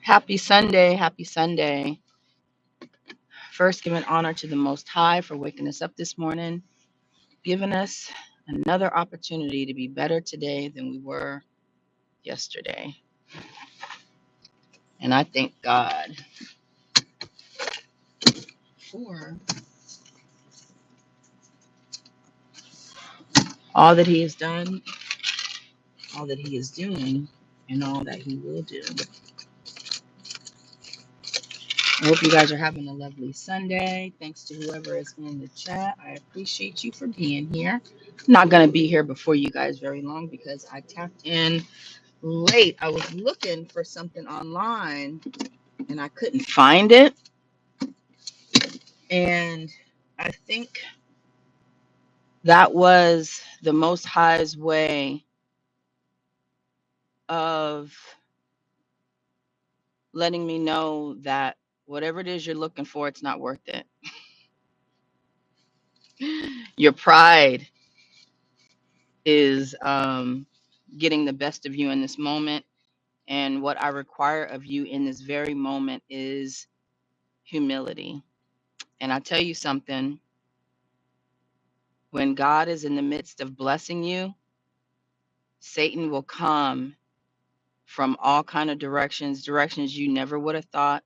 Happy Sunday. Happy Sunday. First, giving honor to the Most High for waking us up this morning, giving us another opportunity to be better today than we were yesterday. And I thank God for all that He has done, all that He is doing, and all that He will do. I hope you guys are having a lovely Sunday. Thanks to whoever is in the chat. I appreciate you for being here. I'm not going to be here before you guys very long because I tapped in late. I was looking for something online and I couldn't find it. And I think that was the Most High's way of letting me know that whatever it is you're looking for, it's not worth it. Your pride is getting the best of you in this moment. And what I require of you in this very moment is humility. And I tell you something, when God is in the midst of blessing you, Satan will come from all kind of directions you never would have thought,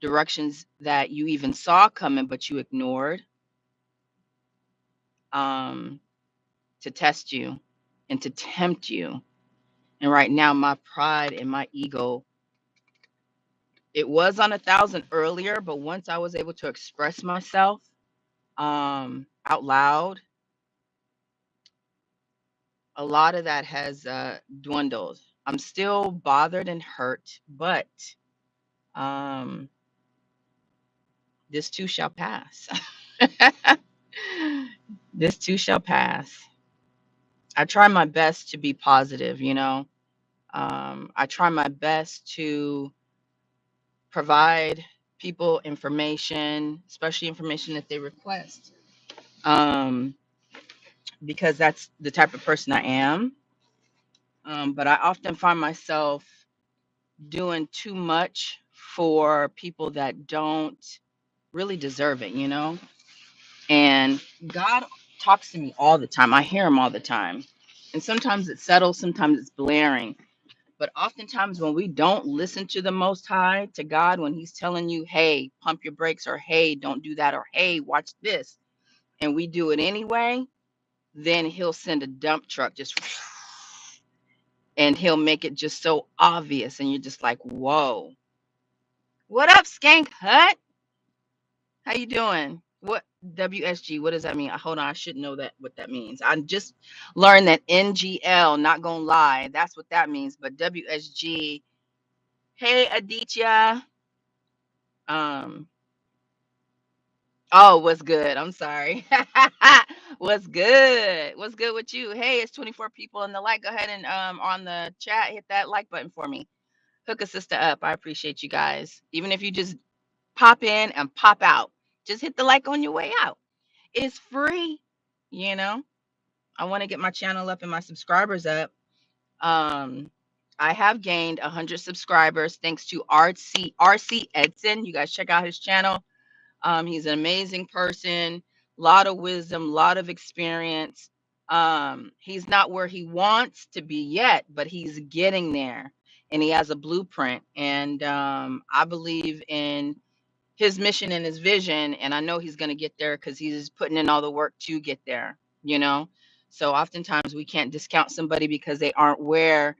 directions that you even saw coming but you ignored, um, to test you and to tempt you. And right now, my pride and my ego, it was on 1,000 earlier, but once I was able to express myself out loud, a lot of that has dwindled. I'm still bothered and hurt, but um, this too shall pass. This too shall pass. I try my best to be positive, you know. I try my best to provide people information, especially information that they request, um, because that's the type of person I am. But I often find myself doing too much for people that don't really deserve it, you know? And God talks to me all the time. I hear him all the time. And sometimes it's subtle, sometimes it's blaring. But oftentimes when we don't listen to the Most High, to God, when he's telling you, hey, pump your brakes, or hey, don't do that, or hey, watch this, and we do it anyway, then he'll send a dump truck just and he'll make it just so obvious. And you're just like, whoa, what up, Skank Hut? How you doing? What WSG? What does that mean? Hold on, I should know that what that means. I just learned that NGL, not gonna lie, that's what that means. But WSG, hey Aditya. Um, oh, what's good? I'm sorry. What's good? What's good with you? Hey, it's 24 people in the like. Go ahead and on the chat, hit that like button for me. Hook a sister up. I appreciate you guys. Even if you just pop in and pop out, just hit the like on your way out. It's free, you know. I want to get my channel up and my subscribers up. Um, I have gained 100 subscribers thanks to RC Edson. You guys check out his channel. He's an amazing person, lot of wisdom, lot of experience. He's not where he wants to be yet, but he's getting there, and he has a blueprint. And I believe in his mission and his vision, and I know he's going to get there because he's putting in all the work to get there, you know. So oftentimes we can't discount somebody because they aren't where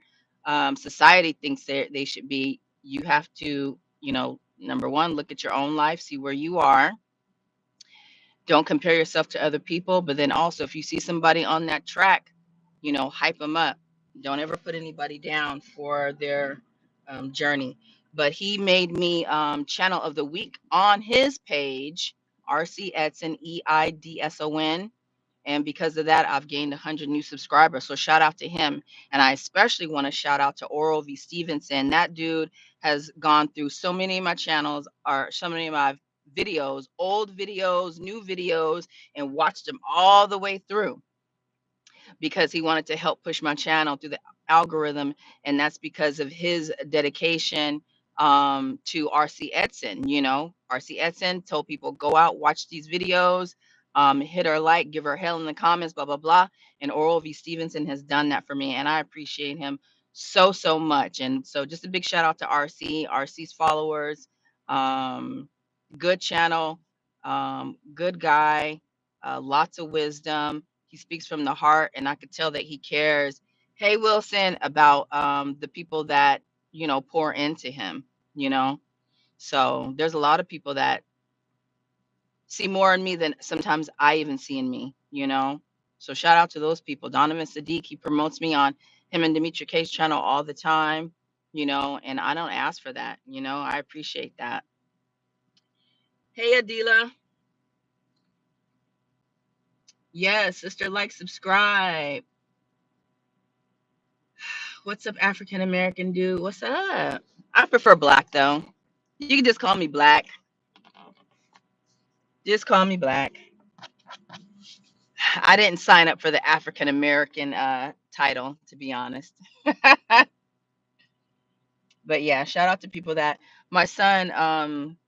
society thinks they should be. You have to, you know, number one, look at your own life, see where you are. Don't compare yourself to other people, but then also if you see somebody on that track, you know, hype them up. Don't ever put anybody down for their journey. But he made me channel of the week on his page, RC Edson, EIDSON. And because of that, I've gained 100 new subscribers. So shout out to him. And I especially want to shout out to Oral V. Stevenson. That dude has gone through so many of my channels, or so many of my videos, old videos, new videos, and watched them all the way through because he wanted to help push my channel through the algorithm. And that's because of his dedication to RC Edson. RC Edson told people, go out, watch these videos, hit her like, give her hell in the comments, blah, blah, blah. And Oral V. Stevenson has done that for me. And I appreciate him so, so much. And so just a big shout out to RC's followers. Um, Good channel, good guy, lots of wisdom. He speaks from the heart, and I could tell that he cares. Hey, Wilson, about the people that, pour into him, you know? So there's a lot of people that see more in me than sometimes I even see in me? So shout out to those people. Donovan Sadiq, he promotes me on him and Demetri K's channel all the time, and I don't ask for that. I appreciate that. Hey, Adila. Yes, sister, like, subscribe. What's up, African American dude? What's up? I prefer black though. You can just call me black. Just call me black. I didn't sign up for the African American title, to be honest. But yeah, shout out to people that my son,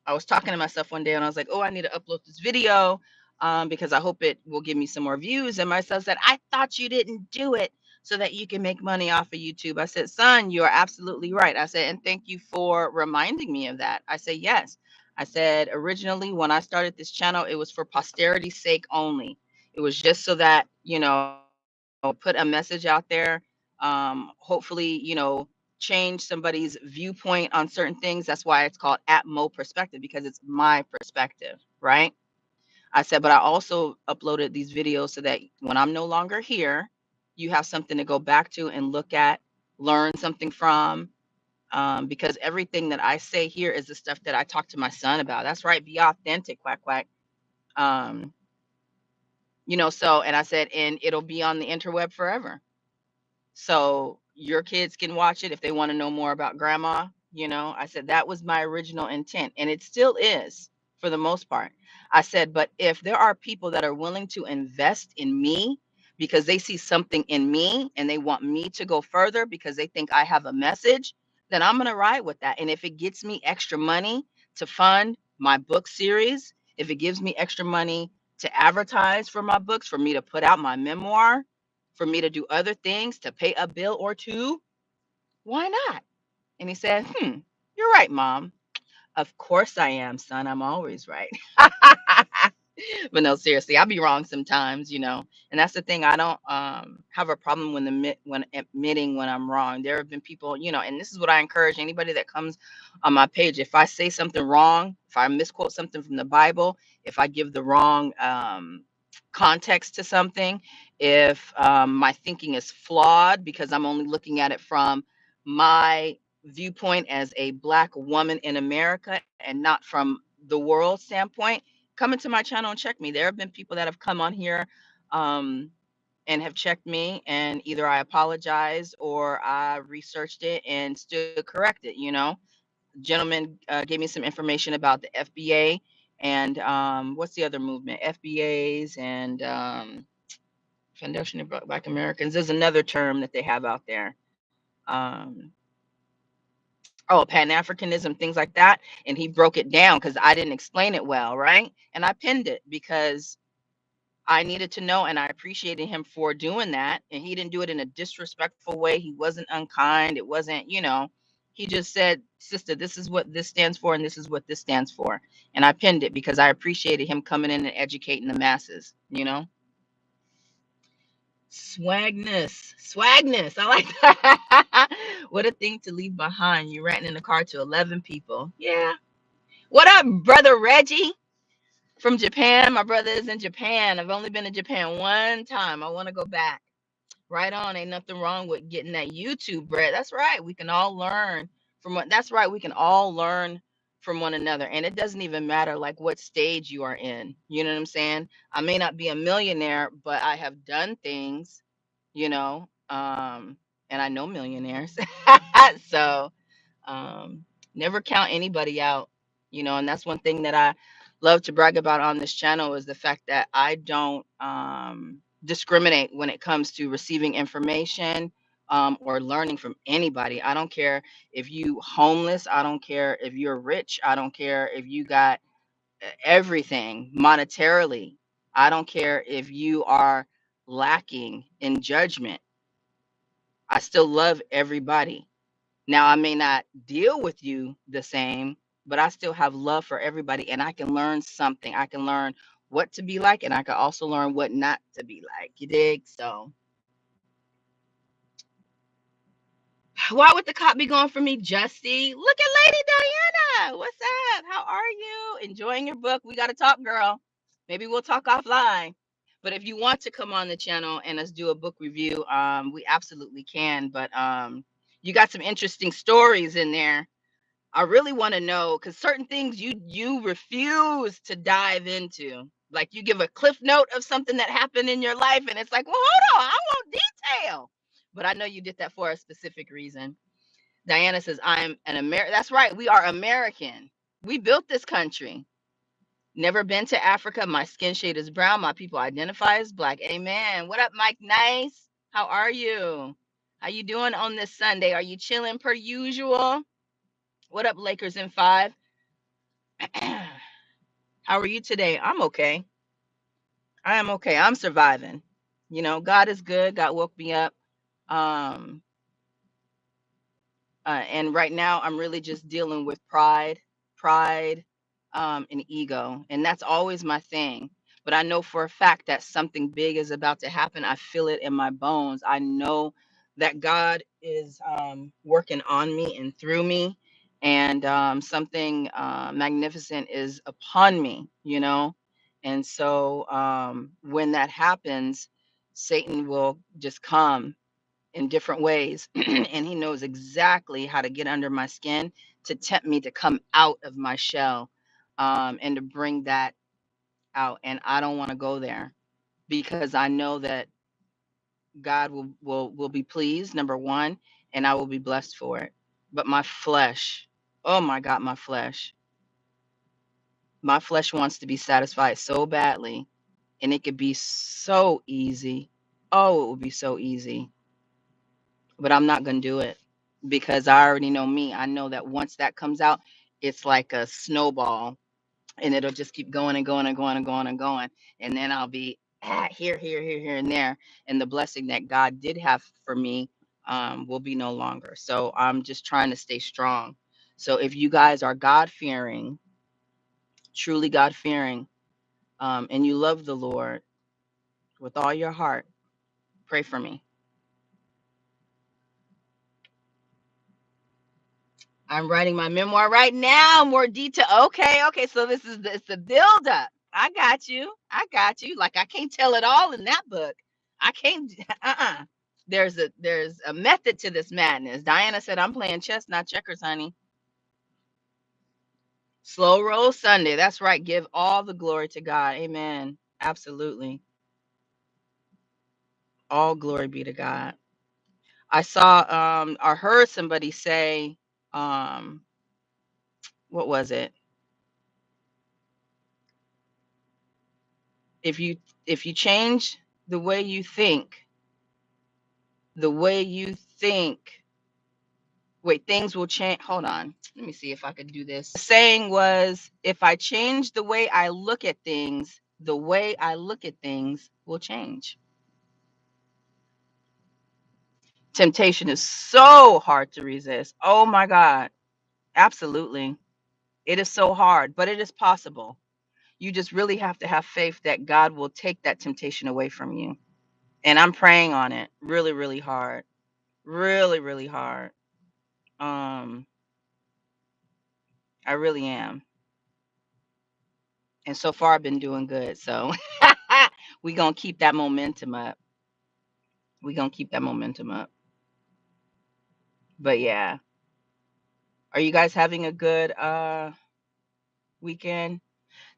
I was talking to myself one day and I was like, oh, I need to upload this video because I hope it will give me some more views. And my son said, I thought you didn't do it so that you can make money off of YouTube. I said, son, you are absolutely right. I said, and thank you for reminding me of that. I said, yes. I said, originally, when I started this channel, it was for posterity's sake only. It was just so that, put a message out there. Hopefully, change somebody's viewpoint on certain things. That's why it's called Atmo Perspective, because it's my perspective, right? I said, but I also uploaded these videos so that when I'm no longer here, you have something to go back to and look at, learn something from. Because everything that I say here is the stuff that I talk to my son about. That's right. Be authentic, quack, quack. Um, so, and I said, and it'll be on the interweb forever. So your kids can watch it if they want to know more about grandma. I said that was my original intent, and it still is for the most part. I said, but if there are people that are willing to invest in me because they see something in me and they want me to go further because they think I have a message, then I'm going to ride with that. And if it gets me extra money to fund my book series, if it gives me extra money to advertise for my books, for me to put out my memoir, for me to do other things, to pay a bill or two, why not? And he said, you're right, mom. Of course I am, son. I'm always right. But no, seriously, I'll be wrong sometimes. And that's the thing. I don't have a problem when admitting when I'm wrong. There have been people, and this is what I encourage anybody that comes on my page. If I say something wrong, if I misquote something from the Bible, if I give the wrong context to something, if my thinking is flawed because I'm only looking at it from my viewpoint as a Black woman in America and not from the world standpoint, come into my channel and check me. There have been people that have come on here and have checked me, and either I apologized or I researched it and stood corrected. Gentleman gave me some information about the FBA and what's the other movement? FBAs and Foundation of Black Americans. There's another term that they have out there. Um, Pan-Africanism, things like that. And he broke it down because I didn't explain it well, right? And I pinned it because I needed to know, and I appreciated him for doing that. And he didn't do it in a disrespectful way. He wasn't unkind. It wasn't. He just said, sister, this is what this stands for, and this is what this stands for. And I pinned it because I appreciated him coming in and educating the masses. Swagness. I like that. What a thing to leave behind. You renting in the car to 11 people. Yeah. What up, brother Reggie from Japan? My brother is in Japan. I've only been to Japan one time. I want to go back. Right on. Ain't nothing wrong with getting that YouTube bread. That's right. We can all learn from what that's right. We can all learn from one another. And it doesn't even matter like what stage you are in. You know what I'm saying? I may not be a millionaire, but I have done things, and I know millionaires. So um, never count anybody out. And that's one thing that I love to brag about on this channel is the fact that I don't discriminate when it comes to receiving information or learning from anybody. I don't care if you homeless. I don't care if you're rich. I don't care if you got everything monetarily. I don't care if you are lacking in judgment. I still love everybody. Now, I may not deal with you the same, but I still have love for everybody, and I can learn something. I can learn what to be like, and I can also learn what not to be like. You dig? So, why would the cop be going for me, Justy? Look at Lady Diana. What's up? How are you? Enjoying your book? We got to talk, girl. Maybe we'll talk offline. But if you want to come on the channel and us do a book review, we absolutely can. But you got some interesting stories in there. I really want to know because certain things you refuse to dive into. Like you give a cliff note of something that happened in your life, and it's like, well, hold on, I want detail. But I know you did that for a specific reason. Diana says, I'm an American. That's right. We are American. We built this country. Never been to Africa. My skin shade is brown. My people identify as black. Amen. What up, Mike Nice? How are you? How you doing on this Sunday? Are you chilling per usual? What up, Lakers in five? How are you today? I'm okay. I am okay. I'm surviving. You know, God is good. God woke me up. Um, and right now I'm really just dealing with pride, and ego, and that's always my thing. But I know for a fact that something big is about to happen. I feel it in my bones. I know that God is working on me and through me, and something magnificent is upon me. You know, and so when that happens, Satan will just come in different ways and he knows exactly how to get under my skin to tempt me to come out of my shell, and to bring that out, and I don't want to go there because I know that God will be pleased, number one, and I will be blessed for it. But my flesh, oh my God, my flesh wants to be satisfied so badly, and it could be so easy. Oh, it would be so easy, but I'm not going to do it because I already know me. I know that once that comes out, it's like a snowball and it'll just keep going and going and going and going and going. And then I'll be here, and there. And the blessing that God did have for me will be no longer. So I'm just trying to stay strong. So if you guys are God fearing, truly God fearing, and you love the Lord with all your heart, pray for me. I'm writing my memoir right now. More detail. Okay. So this is it's the build up. I got you. I got you. Like I can't tell it all in that book. I can't. There's a method to this madness. Diana said I'm playing chess, not checkers, honey. Slow roll Sunday. That's right. Give all the glory to God. Amen. Absolutely. All glory be to God. I saw or heard somebody say, um, what was it? if you if you change the way you think, the way you think wait, things will change. Hold on, let me see if I could do this. The saying was, if I change the way I look at things, the way I look at things will change. Temptation is so hard to resist. Oh my God, absolutely. It is so hard, but it is possible. You just really have to have faith that God will take that temptation away from you, and I'm praying on it really, really hard. Really, really hard. Um, I really am. And so far I've been doing good. So we gonna keep that momentum up. We gonna keep that momentum up. But yeah. Are you guys having a good weekend?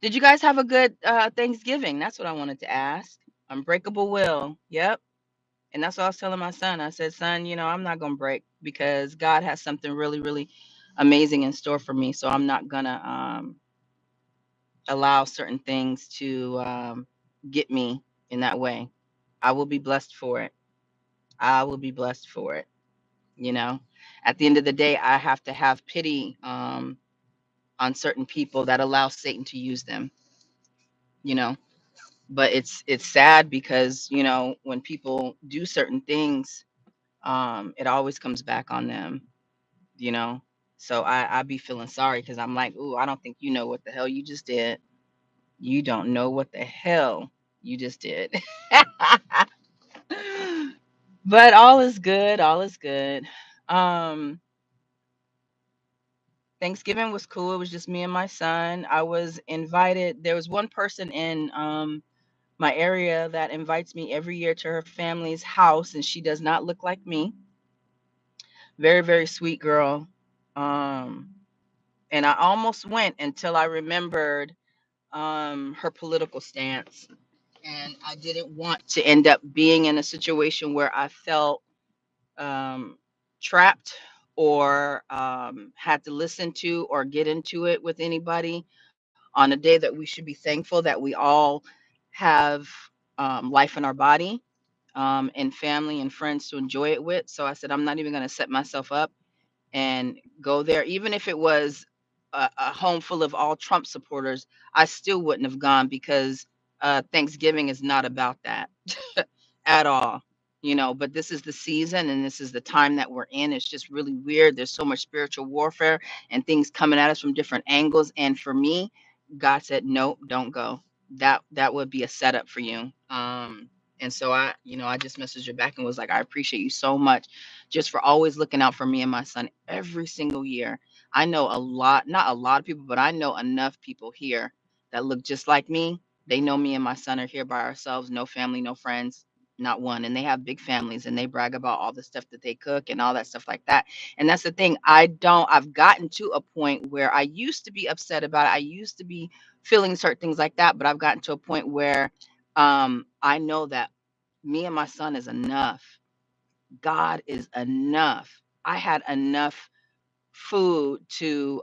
Did you guys have a good Thanksgiving? That's what I wanted to ask. Unbreakable will. Yep. And that's what I was telling my son. I said, son, I'm not gonna break because God has something really, really amazing in store for me. So I'm not gonna allow certain things to get me in that way. I will be blessed for it. I will be blessed for it. You know, at the end of the day, I have to have pity on certain people that allow Satan to use them. You know, but it's sad because when people do certain things, it always comes back on them. You know, so I be feeling sorry because I'm like, ooh, I don't think you know what the hell you just did. You don't know what the hell you just did. But all is good. All is good. Um, Thanksgiving was cool. It was just me and my son. I was invited. There was one person in my area that invites me every year to her family's house, and she does not look like me. Very, very sweet girl. Um, and I almost went until I remembered her political stance. And I didn't want to end up being in a situation where I felt um, trapped or had to listen to or get into it with anybody on a day that we should be thankful that we all have life in our body and family and friends to enjoy it with. So I said, I'm not even going to set myself up and go there. Even if it was a home full of all Trump supporters, I still wouldn't have gone because Thanksgiving is not about that at all. But this is the season and this is the time that we're in. It's just really weird. There's so much spiritual warfare and things coming at us from different angles. And for me, God said, nope, don't go. That would be a setup for you. And so I just messaged her back and was like, I appreciate you so much just for always looking out for me and my son every single year. I know a lot, not a lot of people, but I know enough people here that look just like me. They know me and my son are here by ourselves, no family, no friends, not one. And they have big families and they brag about all the stuff that they cook and all that stuff like that. And that's the thing. I've gotten to a point where I used to be upset about it. I used to be feeling certain things like that, but I've gotten to a point where I know that me and my son is enough. God is enough. I had enough food to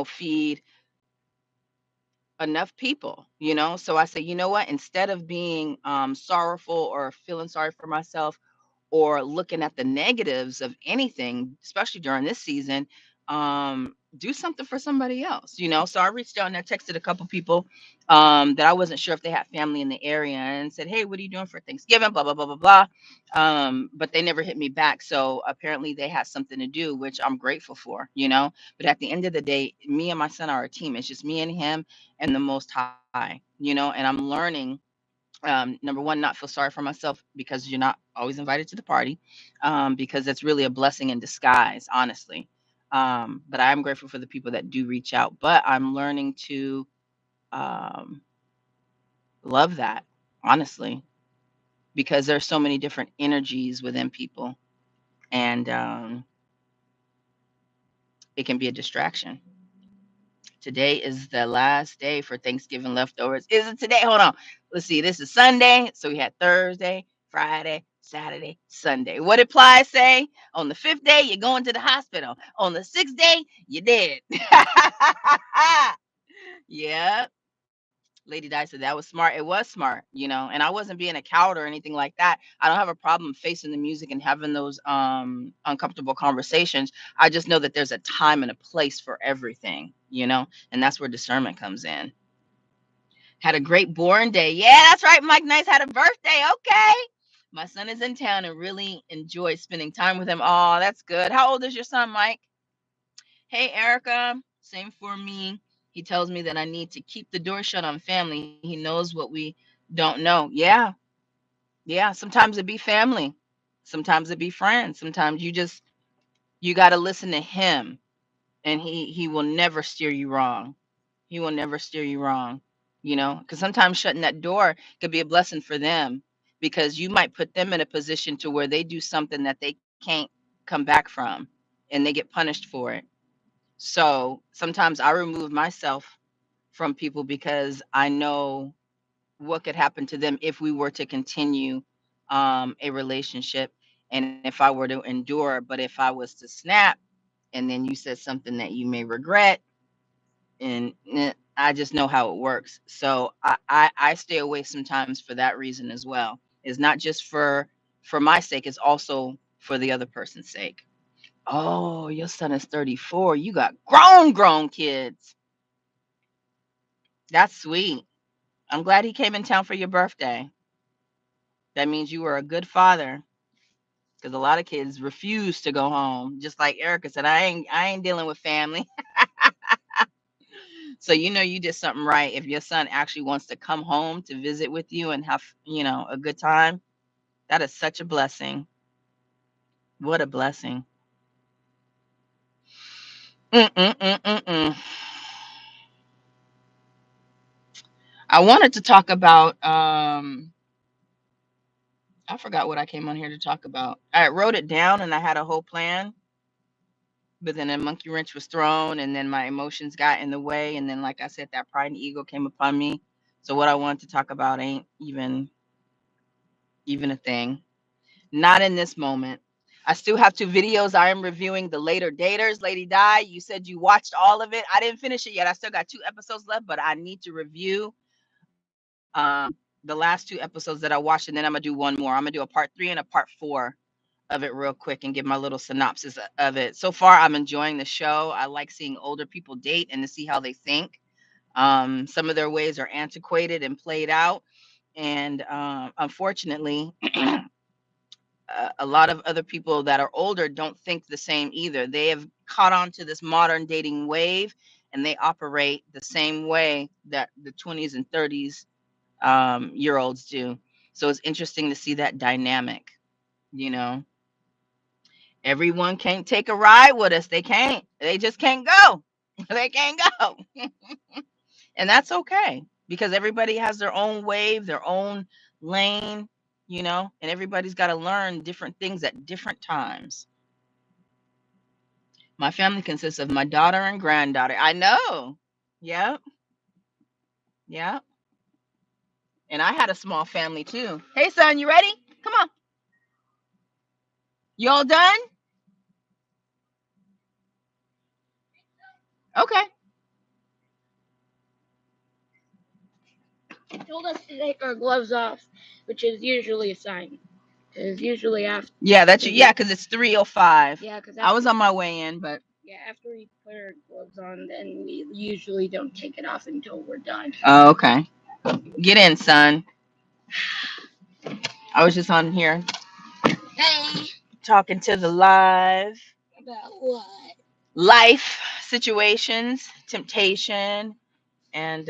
feed enough people, so I say, you know what, instead of being sorrowful or feeling sorry for myself or looking at the negatives of anything, especially during this season, do something for somebody else, So I reached out and I texted a couple people that I wasn't sure if they had family in the area and said, hey, what are you doing for Thanksgiving? Blah, blah, blah, blah, blah. But they never hit me back. So apparently they had something to do, which I'm grateful for. But at the end of the day, me and my son are a team. It's just me and him and the Most High, and I'm learning number one, not feel sorry for myself because you're not always invited to the party, because that's really a blessing in disguise, honestly. But I am grateful for the people that do reach out. But I'm learning to um, love that, honestly, because there's so many different energies within people, and it can be a distraction. Today is the last day for Thanksgiving leftovers. Is it today? Hold on. Let's see. This is Sunday. So we had Thursday, Friday, Saturday, Sunday. What did Ply say? On the fifth day, you're going to the hospital. On the sixth day, you're dead. Yeah. Lady Di said that was smart. It was smart, and I wasn't being a coward or anything like that. I don't have a problem facing the music and having those uncomfortable conversations. I just know that there's a time and a place for everything, and that's where discernment comes in. Had a great born day. Yeah, that's right. Mike Nice had a birthday. Okay. My son is in town and really enjoyed spending time with him. Oh, that's good. How old is your son, Mike? Hey, Erica. Same for me. He tells me that I need to keep the door shut on family. He knows what we don't know. Yeah. Yeah. Sometimes it be family. Sometimes it be friends. Sometimes you got to listen to him, and he will never steer you wrong. He will never steer you wrong, because sometimes shutting that door could be a blessing for them, because you might put them in a position to where they do something that they can't come back from, and they get punished for it. So sometimes I remove myself from people because I know what could happen to them if we were to continue a relationship, and if I were to endure. But if I was to snap and then you said something that you may regret, and I just know how it works. So I stay away sometimes for that reason as well. It's not just for my sake is also for the other person's sake. Oh, your son is 34. You got grown kids. That's sweet. I'm glad he came in town for your birthday. That means you were a good father because a lot of kids refuse to go home. Just like Erica said, I ain't dealing with family. So you did something right if your son actually wants to come home to visit with you and have, a good time. That is such a blessing. What a blessing. Mm-mm-mm-mm-mm. I wanted to talk about I forgot what I came on here to talk about. I wrote it down and I had a whole plan, but then a monkey wrench was thrown and then my emotions got in the way and then like I said that pride and ego came upon me. So what I wanted to talk about ain't even a thing. Not in this moment. I still have two videos I am reviewing, The Later Daters. Lady Di, you said you watched all of it. I didn't finish it yet. I still got 2 episodes left, but I need to review the last 2 episodes that I watched, and then I'm gonna do one more. I'm gonna do a part 3 and a part 4 of it real quick and give my little synopsis of it. So far, I'm enjoying the show. I like seeing older people date and to see how they think. Some of their ways are antiquated and played out, and unfortunately, a lot of other people that are older don't think the same either. They have caught on to this modern dating wave, and they operate the same way that the 20s and 30s year olds do. So it's interesting to see that dynamic. You know, everyone can't take a ride with us. They can't. They just can't go. They can't go. And that's okay because everybody has their own wave, their own lane, and everybody's got to learn different things at different times. My family consists of my daughter and granddaughter. I know. Yep. Yep. And I had a small family too. Hey, son, you ready? Come on. You all done? Okay. He told us to take our gloves off, which is usually a sign. Because usually after. Yeah, because it's 3:05. Yeah, because I was on my way in, but yeah, after we put our gloves on, then we usually don't take it off until we're done. oh, okay. Get in, son. I was just on here Hey, talking to the live about what? life situations, temptation, and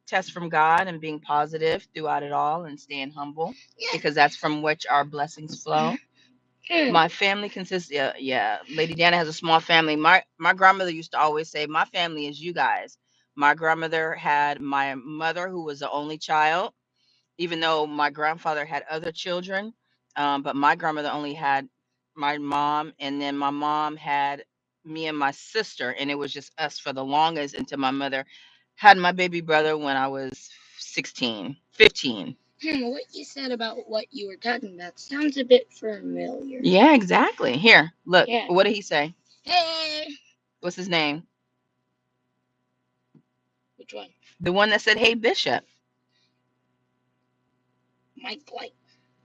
test from God and being positive throughout it all and staying humble because that's from which our blessings flow. My family consists, yeah. Lady Dana has a small family. My grandmother used to always say, "My family is you guys." My grandmother had my mother, who was the only child, even though my grandfather had other children. But my grandmother only had my mom, and then my mom had me and my sister, and it was just us for the longest until my mother had my baby brother when I was 16, 15. What you said about what you were talking about sounds a bit familiar. Yeah, exactly. Here, look. Yeah. What did he say? Hey. What's his name? Which one? The one that said, "Hey, Bishop." Mike Light.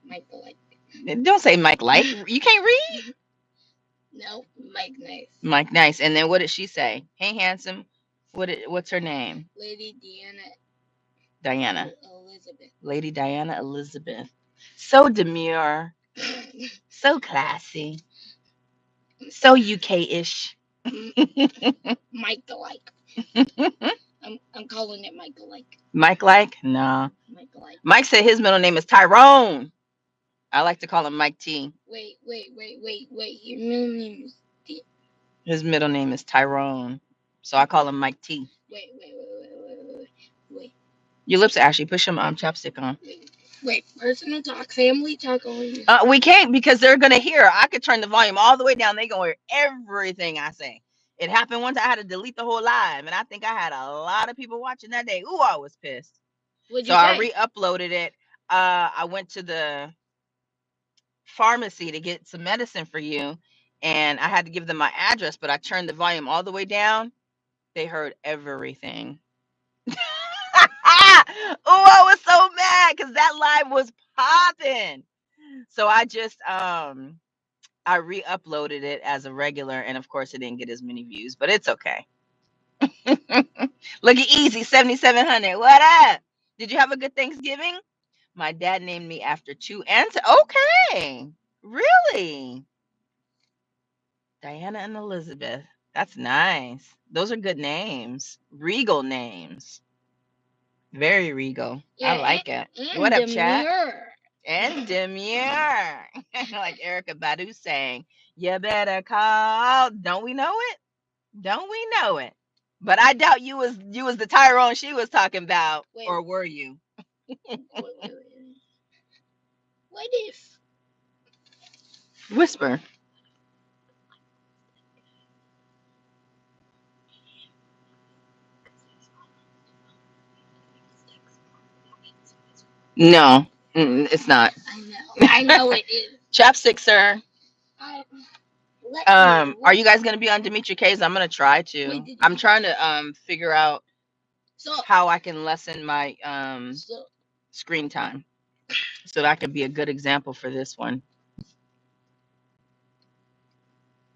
Mike Light. Don't say Mike Light. You can't read. No, Mike Nice. Mike Nice. And then what did she say? Hey, handsome. What's her name? Lady Diana. Diana. Elizabeth. Lady Diana Elizabeth. So demure. So classy. So UK-ish. Mike alike. I'm calling it Mike alike. Mike like? No. Mike alike. Mike said his middle name is Tyrone. I like to call him Mike T. Wait. Your middle name is T. His middle name is Tyrone. So I call him Mike T. Wait. Your lips are actually push some chapstick on. Wait, personal talk, family talk only. We can't because they're gonna hear. I could turn the volume all the way down. They gonna hear everything I say. It happened once. I had to delete the whole live, and I think I had a lot of people watching that day. Ooh, I was pissed. What'd So you say? I re-uploaded it. I went to the pharmacy to get some medicine for you, and I had to give them my address, but I turned the volume all the way down. They heard everything. Oh, I was so mad because that live was popping. So I just I re-uploaded it as a regular, and of course it didn't get as many views, but it's okay. Look at Easy 7700. What up? Did you have a good Thanksgiving? My dad named me after two ants. Okay. Really? Diana and Elizabeth. That's nice. Those are good names. Regal names. Very regal. I Yeah, like it. What and up, chat? demure. And demure. Like Erica Badu saying, you better call. Don't we know it? Don't we know it? But I doubt you was the Tyrone she was talking about. Wait. Or were you? Wait. What if? Whisper. No, it's not. I know. I know it is. Chapstick, sir. I, let me. Are you guys gonna be on Dimitri K's? I'm gonna try to. Wait, I'm trying to figure out so how I can lessen my so screen time so that I could be a good example for this one.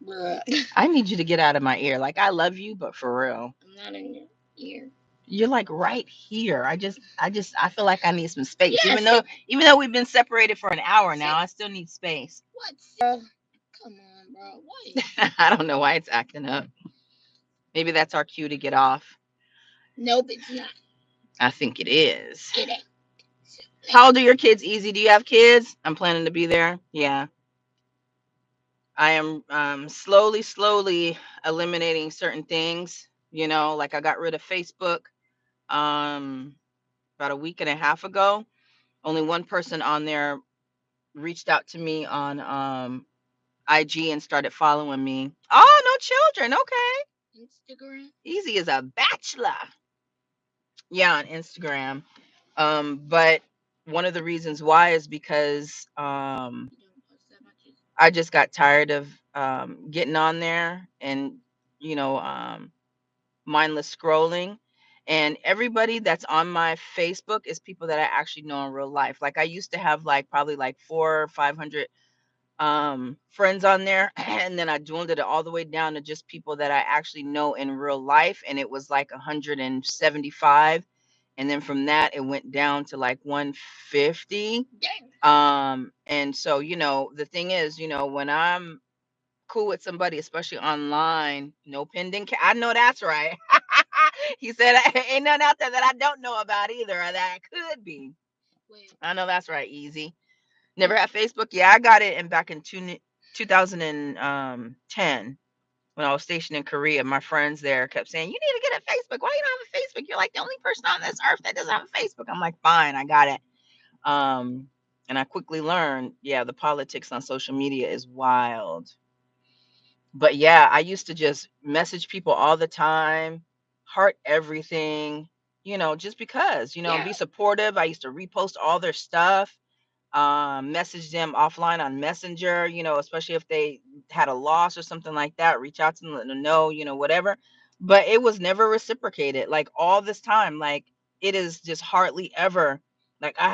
bruh. I need you to get out of my ear. Like I love you, but for real. I'm not in your ear. You're like right here. I feel like I need some space. Yes. Even though we've been separated for an hour now, I still need space. What? Come on, bro. Why? I don't know why it's acting up. Maybe that's our cue to get off. Nope, it's not. I think it is. It ain't. How old are your kids, Easy? Do you have kids? I'm planning to be there. Yeah. I am slowly eliminating certain things. Like I got rid of Facebook um, about a week and a half ago. Only one person on there reached out to me on IG and started following me. Oh, no children. Okay. Instagram. Easy is a bachelor. Yeah, on Instagram. But one of the reasons why is because I just got tired of getting on there and you know um, mindless scrolling. And everybody that's on my Facebook is people that I actually know in real life. Like I used to have like probably like 400 or 500 friends on there, and then I dwindled it all the way down to just people that I actually know in real life, and it was like 175. And then from that it went down to like 150. And so the thing is, when I'm cool with somebody, especially online, no pending I know that's right. He said ain't nothing out there that I don't know about either, or that could be. Wait. I know that's right. Easy. Never had Facebook. Yeah, I got it in back in 2010 when I was stationed in Korea. My friends there kept saying, "You need to get a Facebook. Why you don't have a Facebook? You're like the only person on this earth that doesn't have a Facebook." I'm like, "Fine, I got it." Um, and I quickly learned, yeah, the politics on social media is wild. But yeah, I used to just message people all the time, heart everything, just because, and be supportive. I used to repost all their stuff, message them offline on Messenger, especially if they had a loss or something like that, reach out to them, let them know, whatever. But it was never reciprocated. Like all this time, like it is just hardly ever. Like I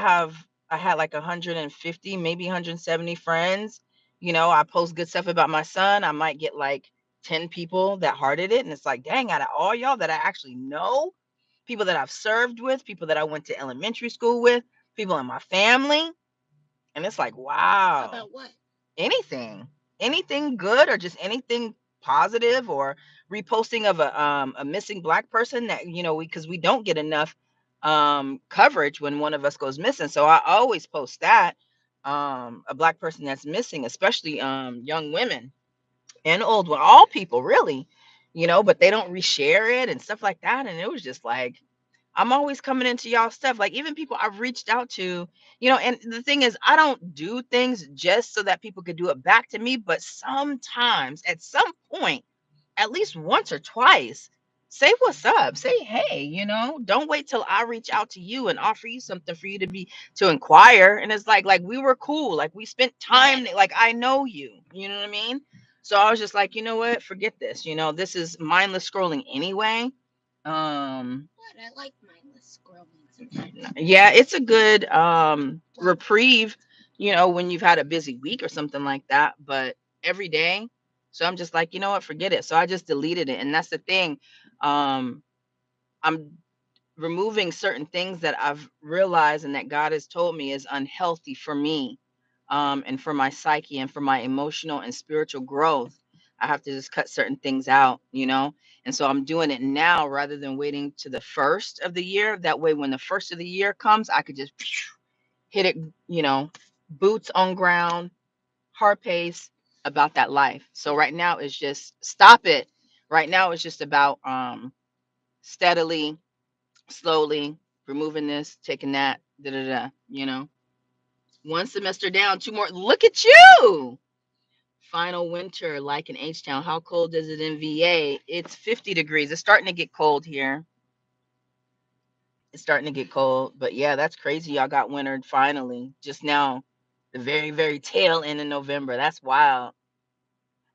had like 150, maybe 170 friends. I post good stuff about my son. I might get like 10 people that hearted it. And it's like, dang, out of all y'all that I actually know, people that I've served with, people that I went to elementary school with, people in my family, and it's like, wow. About what? Anything. Anything good or just anything positive, or reposting of a missing black person that, because we don't get enough coverage when one of us goes missing. So I always post that. A black person that's missing, especially young women and old, well, all people really, but they don't reshare it and stuff like that. And it was just like, I'm always coming into y'all stuff. Like even people I've reached out to, and the thing is, I don't do things just so that people could do it back to me. But sometimes, at some point, at least once or twice, say what's up. Say, hey, don't wait till I reach out to you and offer you something for you to inquire. And it's like we were cool. Like we spent time, like I know you. You know what I mean? So I was just like, you know what? Forget this. This is mindless scrolling anyway. What? I like mindless scrolling sometimes. Yeah, it's a good reprieve when you've had a busy week or something like that, but every day. So I'm just like, you know what, forget it. So I just deleted it. And that's the thing. Um, I'm removing certain things that I've realized and that God has told me is unhealthy for me, and for my psyche and for my emotional and spiritual growth. I have to just cut certain things out. And so I'm doing it now rather than waiting to the first of the year. That way, when the first of the year comes, I could just hit it, boots on ground, hard pace about that life. So right now it's just stop it. Right now it's just about steadily, slowly removing this, taking that, da da da. One semester down, two more. Look at you. Final winter, like in H Town. How cold is it in VA? It's 50 degrees. It's starting to get cold here. It's starting to get cold. But yeah, that's crazy. Y'all got winter finally. Just now, the very, very tail end of November. That's wild.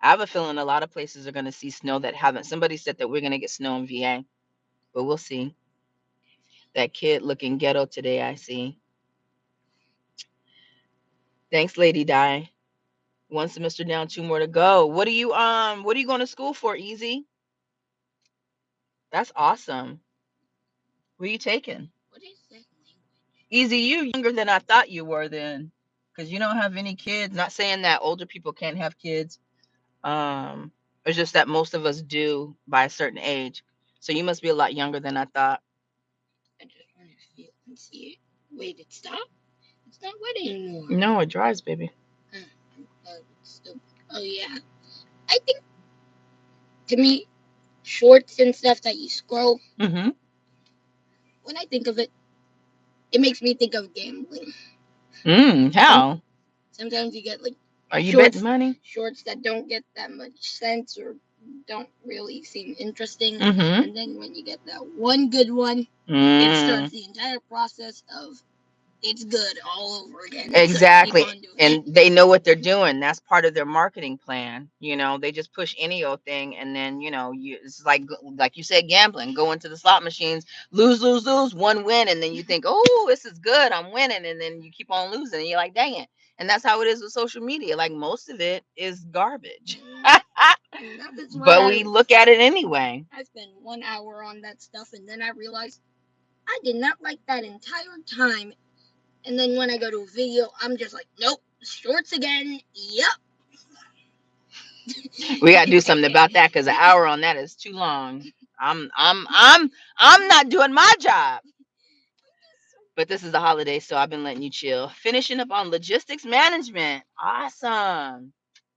I have a feeling a lot of places are going to see snow that haven't. Somebody said that we're going to get snow in VA, but we'll see. That kid looking ghetto today, I see. Thanks, Lady Di. One semester down, two more to go. What are you going to school for, Easy? That's awesome. What are you taking? What is that language? Easy, you younger than I thought you were then. Because you don't have any kids. Not saying that older people can't have kids. It's just that most of us do by a certain age. So you must be a lot younger than I thought. I just want to feel and see it. Wait, it stopped? It's not wet anymore. No, it dries, baby. It's still, oh, yeah. I think, to me, shorts and stuff that you scroll, Mm-hmm. when I think of it, it makes me think of gambling. How? Sometimes you get like Are you betting shorts money? shorts that don't get that much sense or don't really seem interesting. Mm-hmm. And then when you get that one good one, it Mm. starts the entire process of it's good all over again. Exactly. So keep on doing And it. they know what they're doing. That's part of their marketing plan. They just push any old thing, and then it's like you said, gambling. Go into the slot machines, lose, lose, lose, one win, and then you think, oh, this is good, I'm winning, and then you keep on losing, and you're like, dang it. And that's how it is with social media. Like most of it is garbage, That is why but we look at it anyway. I spent 1 hour on that stuff, and then I realized I did not like that entire time. And then when I go to a video, I'm just like, nope, shorts again. Yep. We gotta do something about that because an hour on that is too long. I'm not doing my job. But this is the holiday, so I've been letting you chill. Finishing up on logistics management. Awesome.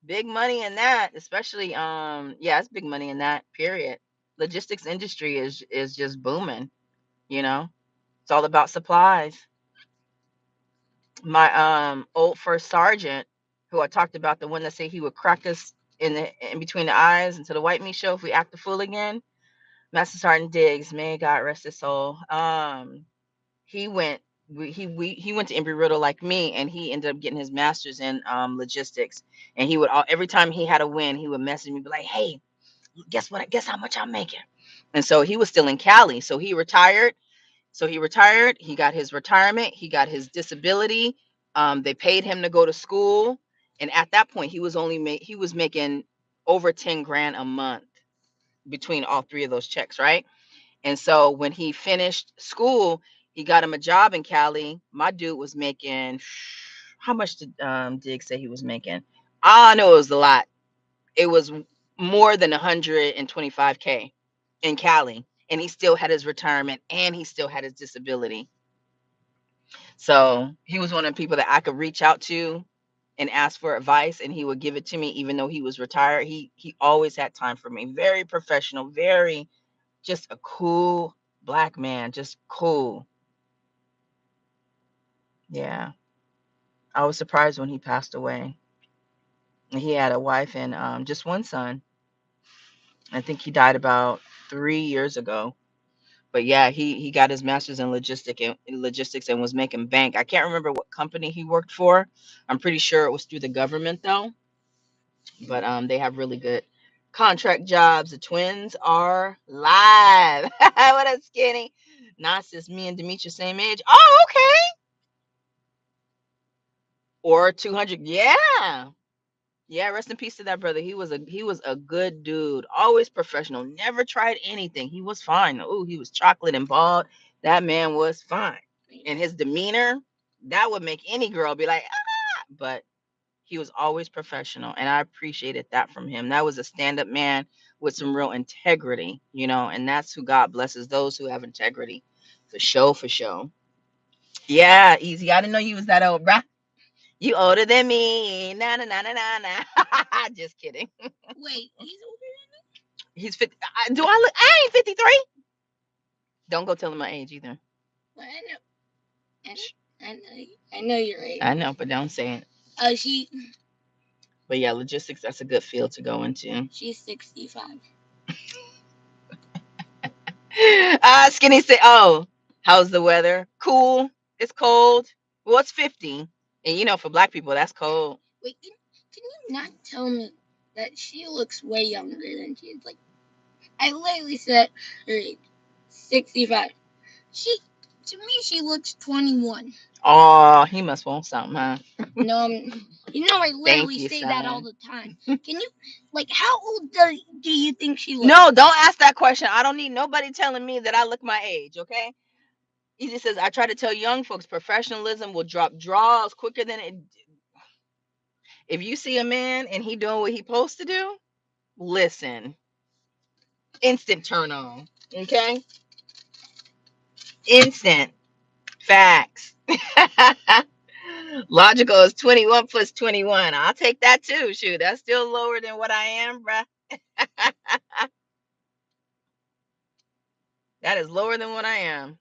Big money in that, especially yeah, it's big money in that, period. Logistics industry is just booming, you know. It's all about supplies. My old first sergeant, who I talked about, the one that said he would crack us in between the eyes into the white meat show if we act a fool again. Master Sergeant Diggs, may God rest his soul. He went he went to Embry Riddle like me, and he ended up getting his master's in logistics. And he would every time he had a win, he would message me, be like, hey, guess what, guess how much I'm making. And so he was still in Cali, so he retired. He got his retirement, he got his disability. They paid him to go to school, and at that point he was making over 10 grand a month between all three of those checks, right? And so when he finished school, he got him a job in Cali. My dude was making, how much did Diggs say he was making? I know it was a lot. It was more than 125K in Cali. And he still had his retirement and he still had his disability. So he was one of the people that I could reach out to and ask for advice, and he would give it to me even though he was retired. He always had time for me. Very professional, very just a cool black man, just cool. Yeah. I was surprised when he passed away. He had a wife and just one son. I think he died about 3 years ago. But yeah, he got his master's in logistics and was making bank. I can't remember what company he worked for. I'm pretty sure it was through the government though. But they have really good contract jobs. The twins are live. What up, Skinny? Nah, sis, me and Demetria same age. Oh, okay. or 200. Yeah. Yeah, rest in peace to that brother. He was a good dude. Always professional. Never tried anything. He was fine. Oh, he was chocolate and bald. That man was fine. And his demeanor, that would make any girl be like, ah. But he was always professional, and I appreciated that from him. That was a stand-up man with some real integrity, and that's who God blesses, those who have integrity. For sure, for sure. Yeah, easy. I didn't know you was that old, bruh. You older than me. Na na na na na na. Just kidding. Wait, he's older He's 50. Do I look? I ain't 53. Don't go telling my age either. than me? I know. I know you're right. I know, but don't say it. She. But yeah, logistics, that's a good field to go into. She's 65. Skinny say, oh, how's the weather? Cool. It's cold. Well, it's 50. And for black people, that's cold. Wait, can you not tell me that she looks way younger than she is? Like, I literally said her age, 65. To me, she looks 21. Oh, he must want something, huh? No, I literally say that all the time. Can you, how old do you think she looks? No, don't ask that question. I don't need nobody telling me that I look my age, okay? He just says, I try to tell young folks professionalism will drop draws quicker than it. If you see a man and he doing what he supposed to do, listen. Instant turn on, okay? Instant. Facts. Logical is 21 plus 21. I'll take that too. Shoot, that's still lower than what I am, bruh. That is lower than what I am.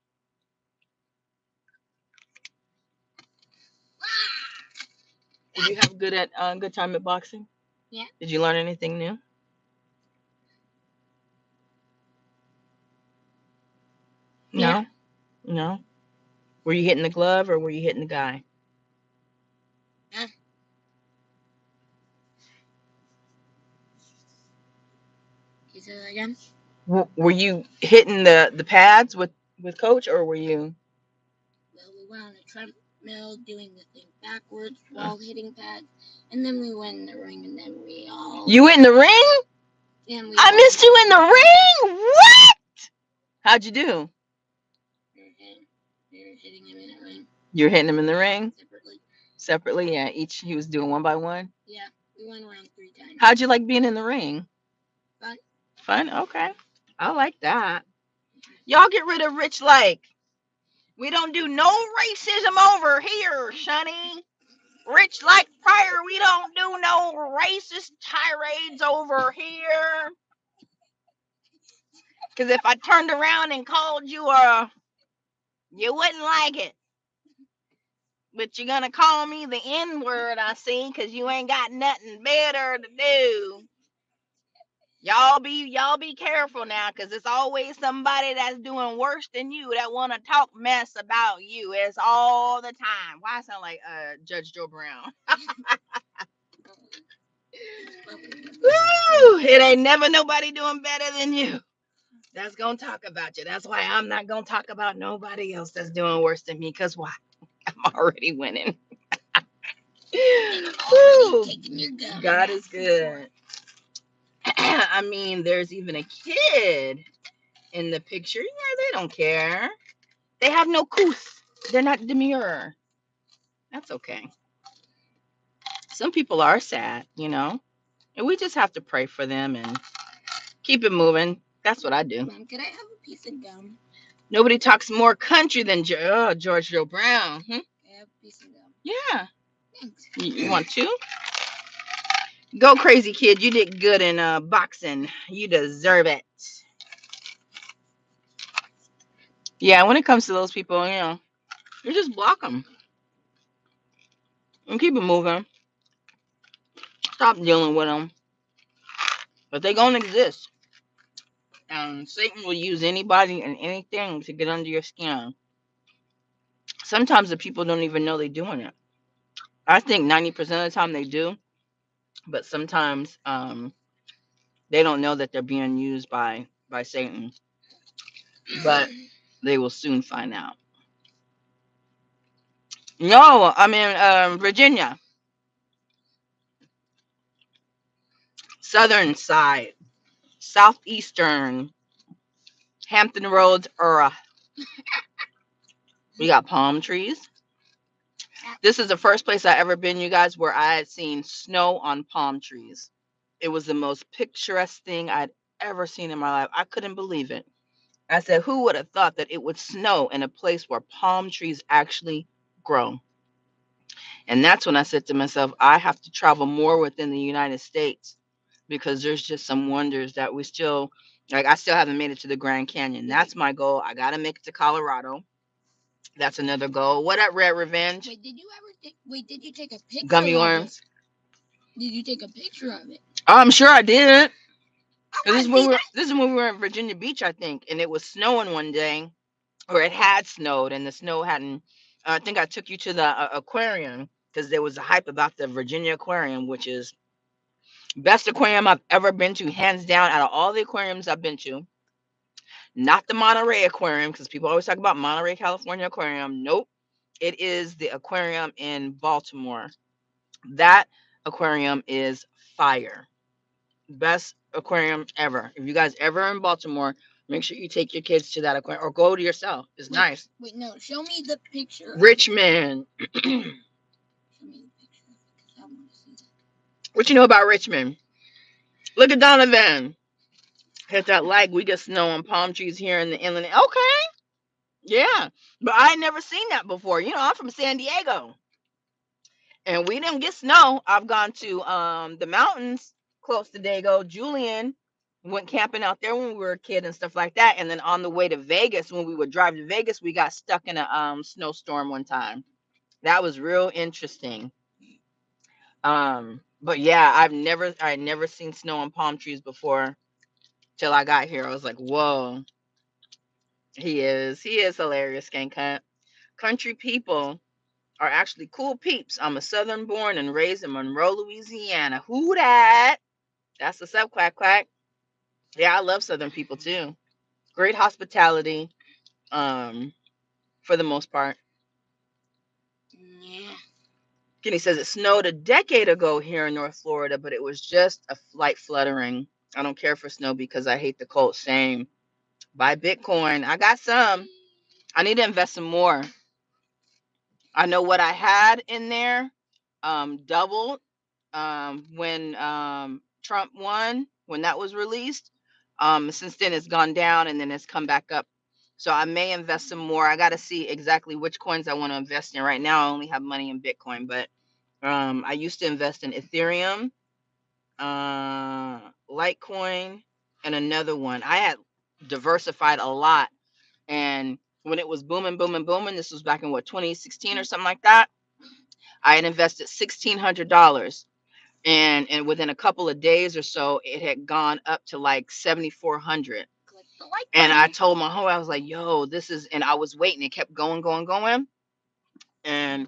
Did you have good time at boxing? Yeah. Did you learn anything new? Yeah. No. Were you hitting the glove or were you hitting the guy? Yeah. You say that again? Were you hitting the pads with coach, or were you? Well, we went on a treadmill doing the thing backwards while hitting pads, and then we went in the ring, and then we all. You in the ring? I missed you in the ring. What? How'd you do? We were hitting him in the ring. You're hitting him in the ring? Separately, yeah. He was doing one by one? Yeah, we went around 3 times. How'd you like being in the ring? Fun. Fun? Okay. I like that. Y'all get rid of Rich like. We don't do no racism over here, Sonny. Rich like Pryor, we don't do no racist tirades over here. Because if I turned around and called you you wouldn't like it. But you're going to call me the N-word, I see, because you ain't got nothing better to do. Y'all be careful now, because it's always somebody that's doing worse than you that want to talk mess about you. It's all the time. Why I sound like Judge Joe Brown? Woo! It ain't never nobody doing better than you that's gonna talk about you. That's why I'm not gonna talk about nobody else that's doing worse than me. Because why? I'm already winning. Woo! God is good. I mean, there's even a kid in the picture. Yeah, they don't care. They have no couth. They're not demure. That's okay. Some people are sad, and we just have to pray for them and keep it moving. That's what I do. Mom, could I have a piece of gum? Nobody talks more country than George Joe Brown. I have a piece of gum. Yeah. Thanks. You want to? Go crazy, kid. You did good in boxing. You deserve it. Yeah, when it comes to those people, you just block them and keep it moving. Stop dealing with them. But they're going to exist. And Satan will use anybody and anything to get under your skin. Sometimes the people don't even know they're doing it. I think 90% of the time they do. But sometimes they don't know that they're being used by Satan. But they will soon find out. No, I'm in Virginia, southern side, southeastern, Hampton Roads, we got palm trees. This is the first place I ever been, you guys, where I had seen snow on palm trees. It was the most picturesque thing I'd ever seen in my life. I couldn't believe it. I said, who would have thought that it would snow in a place where palm trees actually grow? And that's when I said to myself, I have to travel more within the United States because there's just some wonders that we still, like, I still haven't made it to the Grand Canyon. That's my goal. I got to make it to Colorado. That's another goal. What at Red Revenge? Wait, did you take a picture Gummy of it? worms. Did you take a picture of it? I'm sure I did. This is when see we were in Virginia Beach, I think, and it was snowing one day, or it had snowed, and the snow hadn't. I think I took you to the aquarium because there was a hype about the Virginia Aquarium, which is best aquarium I've ever been to, hands down. Out of all the aquariums I've been to, not the Monterey Aquarium, because people always talk about Monterey, California Aquarium. Nope, it is the aquarium in Baltimore. That aquarium is fire. Best aquarium ever. If you guys ever in Baltimore, make sure you take your kids to that aquarium or go to yourself. It's nice. Wait, no, show me the picture. Richmond. Show me the picture because I want to see that. What you know about Richmond? Look at Donovan. Hit that like. We get snow on palm trees here in the inland. Okay. Yeah. But I ain't never seen that before. You know, I'm from San Diego. And we didn't get snow. I've gone to the mountains close to Dago. Julian went camping out there when we were a kid and stuff like that. And then on the way to Vegas, when we would drive to Vegas, we got stuck in a snowstorm one time. That was real interesting. But yeah, I never seen snow on palm trees before till I got here. I was like, whoa, he is hilarious, Skank Hunt. Country people are actually cool peeps. I'm a southern born and raised in Monroe, Louisiana. Who that? That's what's up, quack quack. Yeah, I love southern people too. Great hospitality, um, for the most part. Yeah. Kenny says it snowed a decade ago here in North Florida, but it was just a light fluttering. I don't care for snow because I hate the cold. Same. Buy Bitcoin. I got some. I need to invest some more. I know what I had in there doubled when Trump won, when that was released. Since then, it's gone down and then it's come back up. So I may invest some more. I got to see exactly which coins I want to invest in. Right now, I only have money in Bitcoin, but I used to invest in Ethereum, Litecoin, and another one. I had diversified a lot. And when it was booming, booming, booming, this was back in what, 2016 or something like that. I had invested $1,600, and within a couple of days or so, it had gone up to like 7,400. And I told my home, I was like, "Yo, this is," and I was waiting. It kept going, going, going, and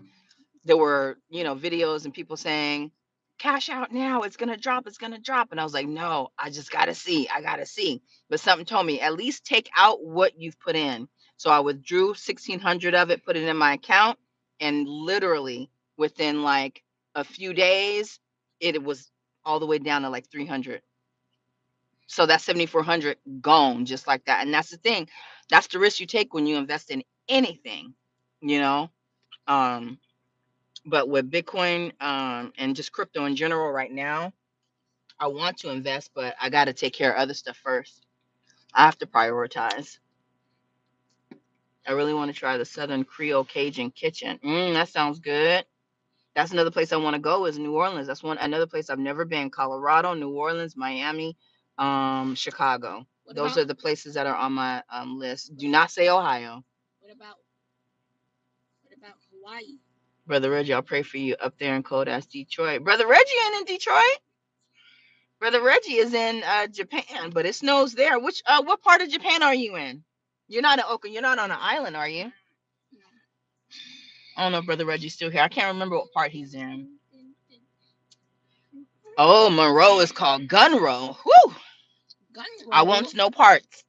there were, videos and people saying, cash out now, it's gonna drop, it's gonna drop. And I was like, no, I just gotta see, I gotta see. But something told me, at least take out what you've put in. So I withdrew 1,600 of it, put it in my account, and literally within like a few days, it was all the way down to like 300. So that's 7,400 gone just like that. And that's the thing, that's the risk you take when you invest in anything, you know. um but with Bitcoin, and just crypto in general right now, I want to invest, but I got to take care of other stuff first. I have to prioritize. I really want to try the Southern Creole Cajun Kitchen. That sounds good. That's another place I want to go is New Orleans. That's another place I've never been. Colorado, New Orleans, Miami, Chicago. Those are the places that are on my list. Do not say Ohio. What about Hawaii? Brother Reggie, I'll pray for you up there in cold ass Detroit. Brother Reggie ain't in Detroit. Brother Reggie is in Japan, but it snows there. What part of Japan are you in? You're not in Oka. You're not on an island, are you? I don't know if Brother Reggie's still here. I can't remember what part he's in. Oh, Monroe is called Gunroe. Whew. Gunroe. I want no parts.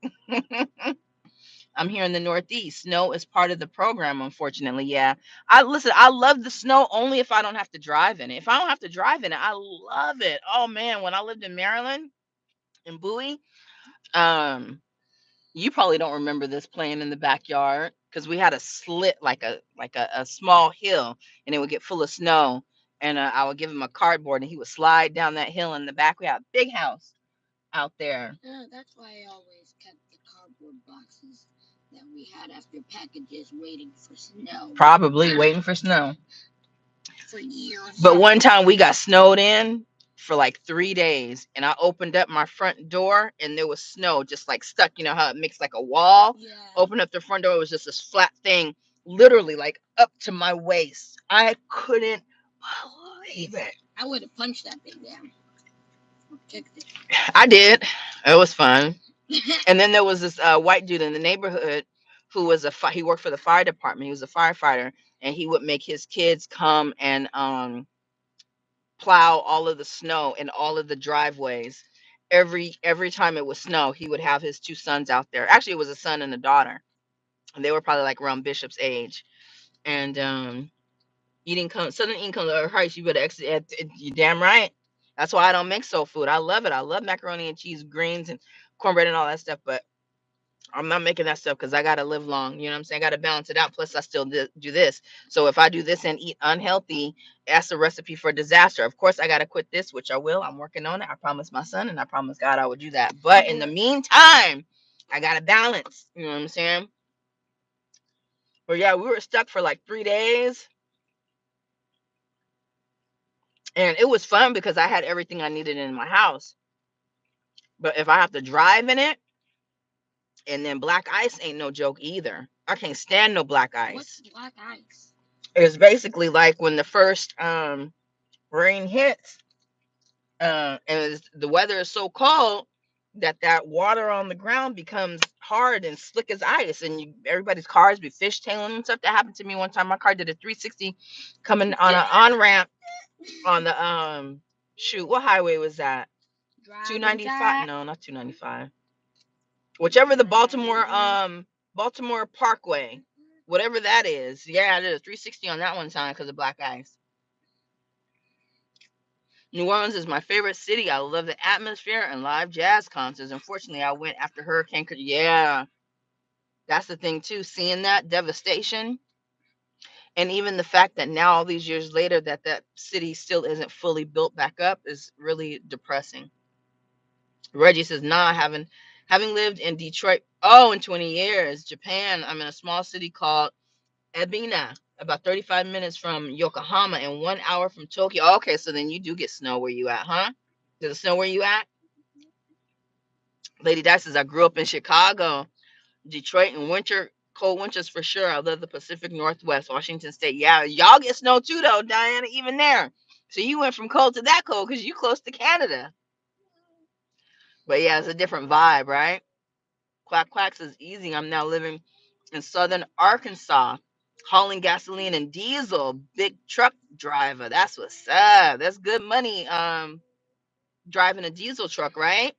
I'm here in the Northeast. Snow is part of the program, unfortunately. Yeah. I listen, I love the snow only if I don't have to drive in it. If I don't have to drive in it, I love it. Oh man, when I lived in Maryland in Bowie, um, you probably don't remember this playing in the backyard because we had a slit like a small hill and it would get full of snow. And I would give him a cardboard and he would slide down that hill in the back. We had a big house out there. Yeah, that's why I always kept the cardboard boxes that we had after packages waiting for snow Probably waiting for snow. for years. But one time we got snowed in for like 3 days, and I opened up my front door, and there was snow just like stuck. You know how it makes like a wall? Yeah. Open up the front door, it was just this flat thing, literally like up to my waist. I couldn't believe it. I would have punched that thing down. I did. It was fun. And then there was this white dude in the neighborhood who was he worked for the fire department. He was a firefighter, and he would make his kids come and plow all of the snow in all of the driveways. Every time it was snow, he would have his two sons out there. Actually, it was a son and a daughter, and they were probably like around Bishop's age. And eating southern income or rice, you better exit. You damn right. That's why I don't make soul food. I love it. I love macaroni and cheese, greens, and cornbread and all that stuff. But I'm not making that stuff because I gotta live long. You know what I'm saying? I gotta balance it out. Plus, I still do this. So if I do this and eat unhealthy, that's a recipe for disaster. Of course, I gotta quit this, which I will. I'm working on it. I promised my son and I promised God I would do that. But in the meantime, I gotta balance. You know what I'm saying? But yeah, we were stuck for like 3 days, and it was fun because I had everything I needed in my house. But if I have to drive in it, and then black ice ain't no joke either. I can't stand no black ice. What's black ice? It's basically like when the first rain hits, the weather is so cold that that water on the ground becomes hard and slick as ice, and everybody's cars be fishtailing and stuff. That happened to me one time. My car did a 360 coming on an on ramp on the shoot. What highway was that? 295? No, not 295. Whichever the Baltimore Parkway, whatever that is. Yeah, I did a 360 on that one time because of black ice. New Orleans is my favorite city. I love the atmosphere and live jazz concerts. Unfortunately, I went after Hurricane. Yeah, that's the thing too. Seeing that devastation, and even the fact that now, all these years later, that city still isn't fully built back up is really depressing. Reggie says, "Nah, having lived in Detroit, in 20 years, Japan. I'm in a small city called Ebina, about 35 minutes from Yokohama and 1 hour from Tokyo." Okay, so then you do get snow where you at, huh? Does it snow where you at? Lady Di says, "I grew up in Chicago, Detroit, and cold winters for sure. I love the Pacific Northwest, Washington State. Yeah, y'all get snow too, though, Diana, even there. So you went from cold to that cold because you close to Canada. But yeah, it's a different vibe, right? Quack Quack says, easy. I'm now living in southern Arkansas, hauling gasoline and diesel. Big truck driver. That's what's up. That's good money. Driving a diesel truck, right?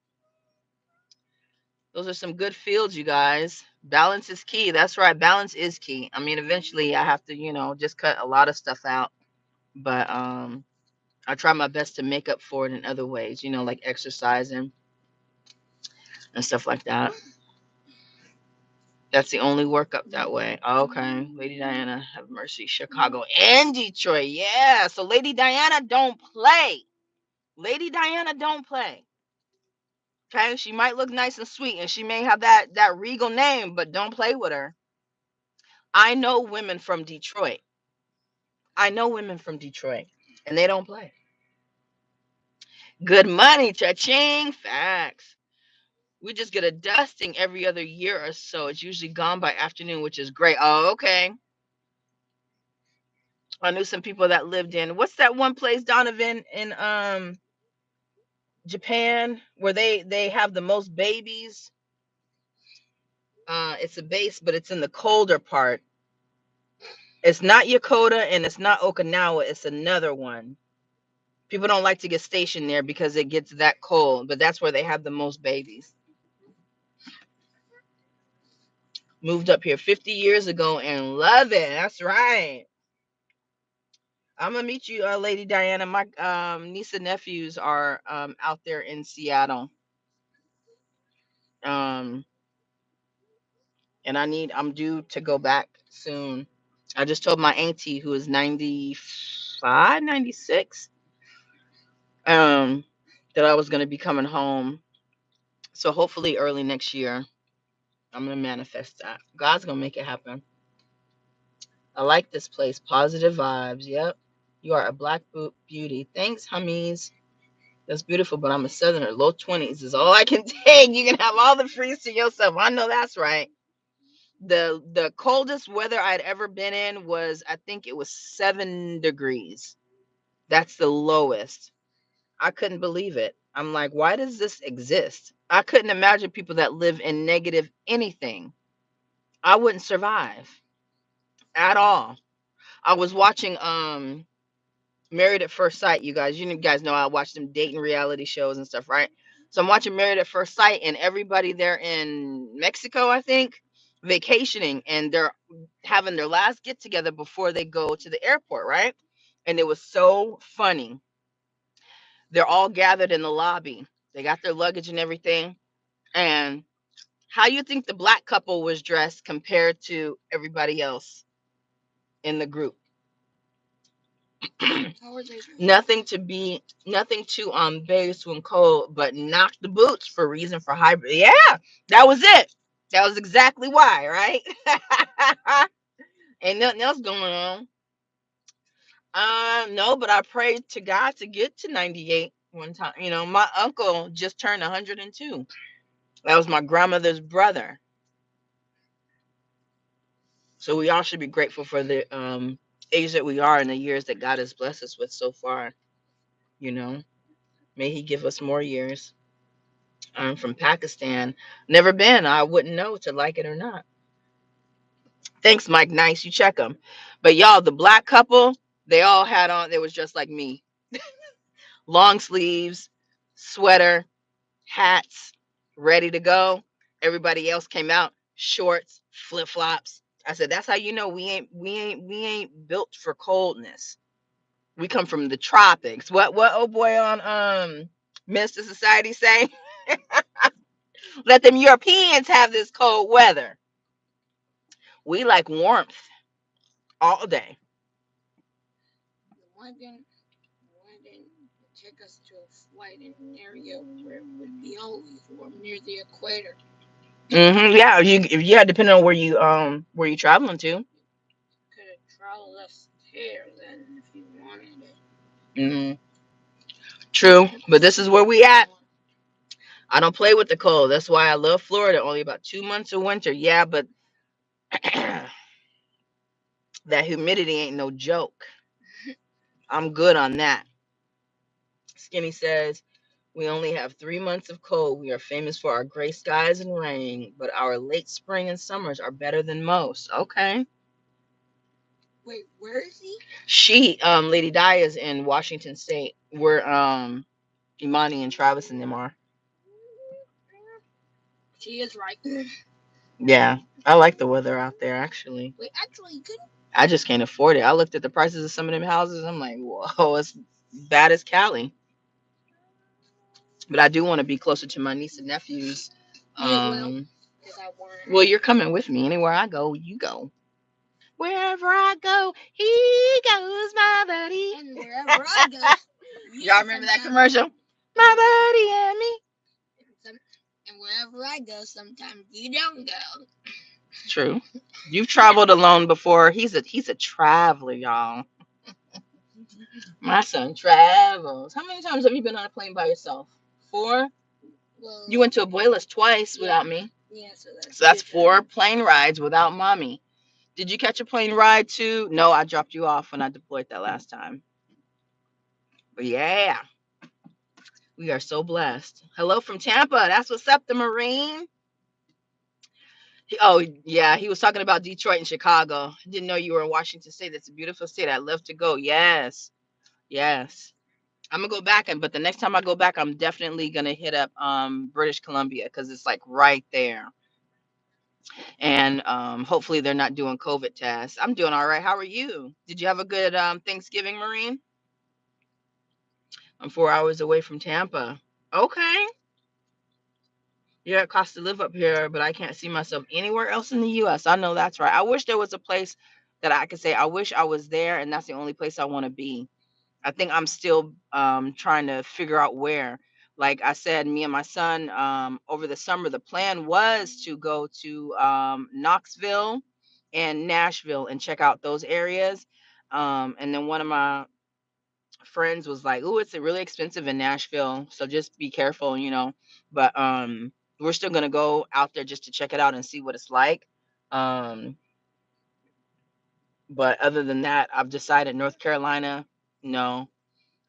Those are some good fields, you guys. Balance is key. That's right. Balance is key. I mean, eventually I have to, just cut a lot of stuff out. But I try my best to make up for it in other ways, like exercising and stuff like that. That's the only workup that way. Okay. Lady Diana, have mercy. Chicago and Detroit. Yeah. So Lady Diana don't play. Lady Diana don't play. Okay. She might look nice and sweet and she may have that regal name, but don't play with her. I know women from Detroit. I know women from Detroit and they don't play. Good money, cha-ching. Facts. We just get a dusting every other year or so. It's usually gone by afternoon, which is great. Oh, okay. I knew some people that lived in what's that one place, Donovan, in Japan, where they have the most babies. It's a base, but it's in the colder part. It's not Yokota and it's not Okinawa. It's another one. People don't like to get stationed there because it gets that cold, but that's where they have the most babies. Moved up here 50 years ago and love it. That's right. I'm gonna meet you, Lady Diana. My niece and nephews are out there in Seattle. Um, and I'm due to go back soon. I just told my auntie who is 95, 96, that I was gonna be coming home. So hopefully early next year, I'm gonna manifest that. God's gonna make it happen. I like this place. Positive vibes. Yep. You are a black beauty. Thanks, hummies. That's beautiful, but I'm a southerner. Low 20s is all I can take. You can have all the freeze to yourself. I know that's right. The coldest weather I'd ever been in was, I think it was 7 degrees. That's the lowest. I couldn't believe it. I'm like, why does this exist? I couldn't imagine people that live in negative anything. I wouldn't survive at all. I was watching Married at First Sight, you guys. You guys know I watch them dating reality shows and stuff, right? So I'm watching Married at First Sight, and everybody there in Mexico, I think, vacationing, and they're having their last get together before they go to the airport, right? And it was so funny. They're all gathered in the lobby. They got their luggage and everything. And how you think the black couple was dressed compared to everybody else in the group? Nothing to bathe, swim cold, but knock the boots for reason for hybrid. Yeah, that was it. That was exactly why, right? Ain't nothing else going on. No, but I prayed to God to get to 98 one time. You know, my uncle just turned 102. That was my grandmother's brother. So we all should be grateful for the age that we are and the years that God has blessed us with so far. You know, may He give us more years. I'm from Pakistan. Never been. I wouldn't know to like it or not. Thanks, Mike. Nice. You check them. But y'all, the black couple, they all had on, they was just like me. Long sleeves, sweater, hats, ready to go. Everybody else came out, shorts, flip flops. I said, that's how you know we ain't built for coldness. We come from the tropics. What old boy on Minister Society say? Let them Europeans have this cold weather. We like warmth all day. Why didn't take us to a flight in an area where it would be always warm near the equator? Yeah, yeah, depending on where you traveling to. Could have traveled us there then if you wanted it. hmm True, but this is where we at. I don't play with the cold. That's why I love Florida. Only about 2 months of winter. Yeah, but that humidity ain't no joke. I'm good on that. Skinny says, we only have 3 months of cold. We are famous for our gray skies and rain, but our late spring and summers are better than most. Okay. Wait, where is he? Lady Di is in Washington State, where Imani and Travis and them are. She is right. Yeah, I like the weather out there actually. Wait, actually, you couldn't. I just can't afford it. I looked at the prices of some of them houses. I'm like, whoa, it's bad as Cali. But I do want to be closer to my niece and nephews. Because I want. Well, you're coming with me. Anywhere I go, you go. Wherever I go, he goes, my buddy. And wherever I go, y'all remember that commercial? My buddy and me. And wherever I go, sometimes you don't go. True. You've traveled alone before. He's a traveler, y'all. My son travels. How many times have you been on a plane by yourself? 4? Well, You went to Abuelas twice without me. Yeah, so that's 4 plane rides without mommy. Did you catch a plane ride too? No, I dropped you off when I deployed that last time. But yeah, we are so blessed. Hello from Tampa. That's what's up, the Marine. Oh yeah, he was talking about Detroit and Chicago. Didn't know you were in Washington State. That's a beautiful state. I'd love to go. Yes, yes. I'm gonna go back, but the next time I go back, I'm definitely gonna hit up British Columbia because it's like right there. And hopefully they're not doing COVID tests. I'm doing all right. How are you? Did you have a good Thanksgiving, Marine? I'm 4 hours away from Tampa. Okay. Yeah, it costs to live up here, but I can't see myself anywhere else in the US. I know that's right. I wish there was a place that I could say, I wish I was there, and that's the only place I want to be. I think I'm still trying to figure out where. Like I said, me and my son over the summer, the plan was to go to Knoxville and Nashville and check out those areas. And then one of my friends was like, "Oh, it's really expensive in Nashville, so just be careful, you know." But we're still gonna go out there just to check it out and see what it's like. Um, but other than that, I've decided North Carolina, no.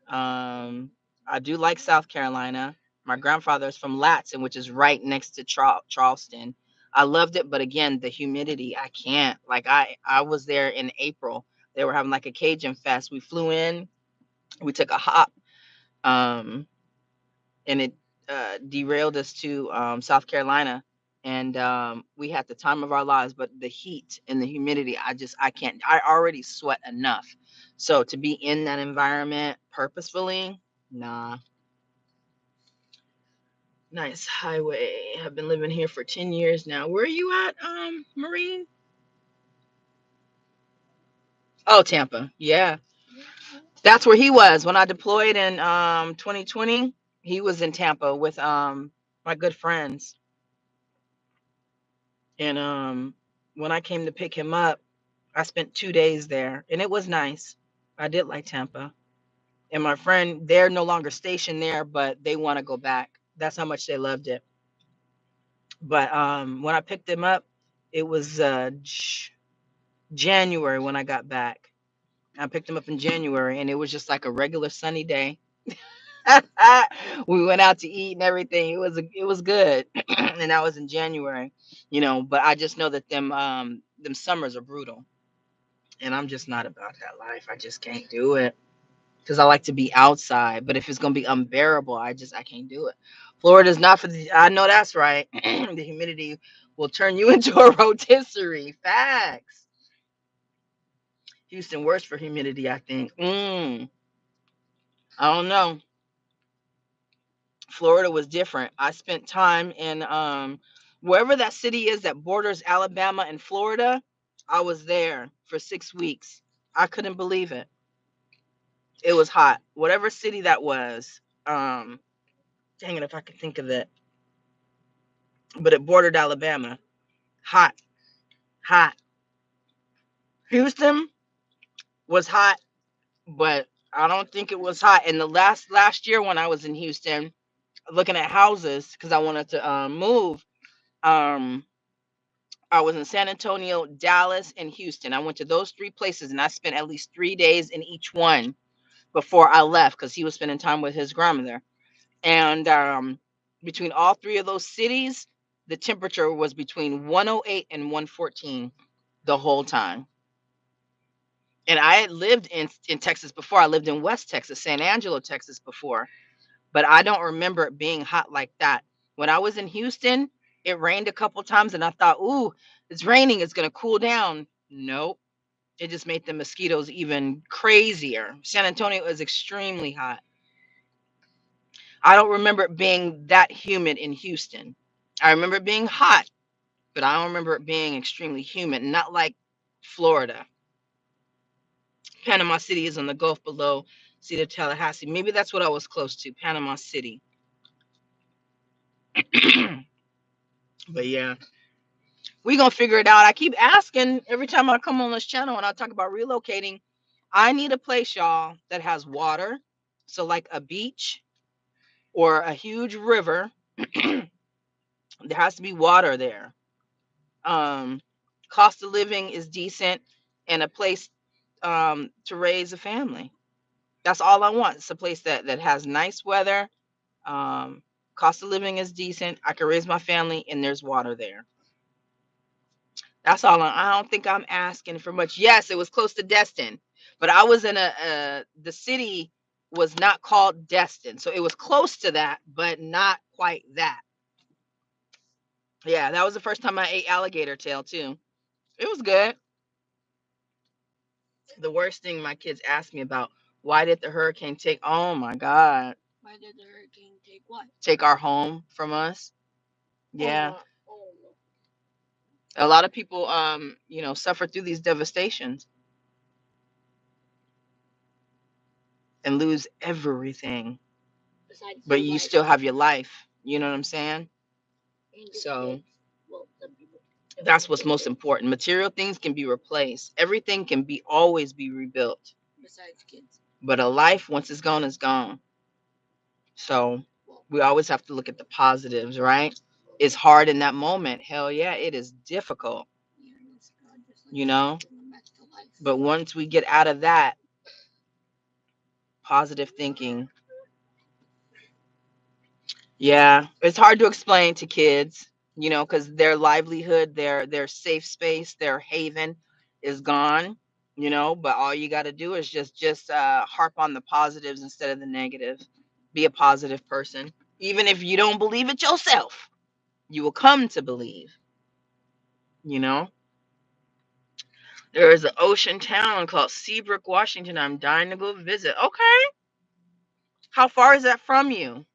Um, I do like South Carolina. My grandfather is from Latson, which is right next to Charleston. I loved it, but again, the humidity, I can't. Like I was there in April. They were having like a Cajun fest. We flew in, we took a hop, um, and it derailed us to South Carolina, and we had the time of our lives. But the heat and the humidity, I can't. I already sweat enough, so to be in that environment purposefully, nah. Nice highway. I've been living here for 10 years now. Where are you at, Marine? Oh, Tampa. Yeah. That's where he was when I deployed in 2020. He was in Tampa with my good friends. And when I came to pick him up, I spent 2 days there, and it was nice. I did like Tampa. And my friend, they're no longer stationed there, but they want to go back. That's how much they loved it. But when I picked him up, it was January when I got back. I picked him up in January, and it was just like a regular sunny day. We went out to eat and everything. It was good, and that was in January, you know. But I just know that them summers are brutal, and I'm just not about that life. I just can't do it because I like to be outside. But if it's gonna be unbearable, I can't do it. Florida's not for the. I know that's right. The humidity will turn you into a rotisserie. Facts. Houston worse for humidity, I think. I don't know. Florida was different. I spent time in wherever that city is that borders Alabama and Florida. I was there for 6 weeks. I couldn't believe it. It was hot. Whatever city that was. Dang it, if I could think of it. But it bordered Alabama. Hot, hot. Houston was hot, but I don't think it was hot. And the last year when I was in Houston, looking at houses because I wanted to move. Um, I was in San Antonio, Dallas, and Houston. I went to those three places, and I spent at least 3 days in each one before I left because he was spending time with his grandmother. And between all three of those cities, the temperature was between 108 and 114 the whole time. And I had lived in Texas before. I lived in West Texas, San Angelo, Texas before, but I don't remember it being hot like that. When I was in Houston, it rained a couple times, and I thought, "Ooh, it's raining. It's gonna cool down." Nope, it just made the mosquitoes even crazier. San Antonio is extremely hot. I don't remember it being that humid in Houston. I remember it being hot, but I don't remember it being extremely humid. Not like Florida. Panama City is on the Gulf below City of Tallahassee. Maybe that's what I was close to, Panama City. But yeah, we gonna figure it out. I keep asking every time I come on this channel and I talk about relocating. I need a place, y'all, that has water. So like a beach or a huge river. There has to be water there. Um, Cost of living is decent and a place to raise a family. That's all I want. It's a place that has nice weather. Um, Cost of living is decent. I can raise my family and there's water there. That's all. I don't think I'm asking for much. Yes, it was close to Destin, but I was in the city was not called Destin, so it was close to that, but not quite that. Yeah, that was the first time I ate alligator tail too. It was good. The worst thing my kids asked me about, why did the hurricane take, oh my God, Why did the hurricane take what? take our home from us? Yeah. Oh, A lot of people, suffer through these devastations and lose everything, besides but your you life still have your life. You know what I'm saying? and your So kids. Well, some people. that's what's most important. Material things can be replaced. Everything can be always be rebuilt. Besides kids. But a life, once it's gone, is gone. So Well, we always have to look at the positives, right? It's hard in that moment. Hell yeah, it is difficult, yeah, that's God just like you know. bring them back to life. But once we get out of that, positive thinking, yeah, it's hard to explain to kids, because their livelihood, their safe space, their haven is gone, but all you got to do is just harp on the positives instead of the negative. Be a positive person. Even if you don't believe it yourself, you will come to believe, you know. There is an ocean town called Seabrook, Washington. I'm dying to go visit. Okay. How far is that from you?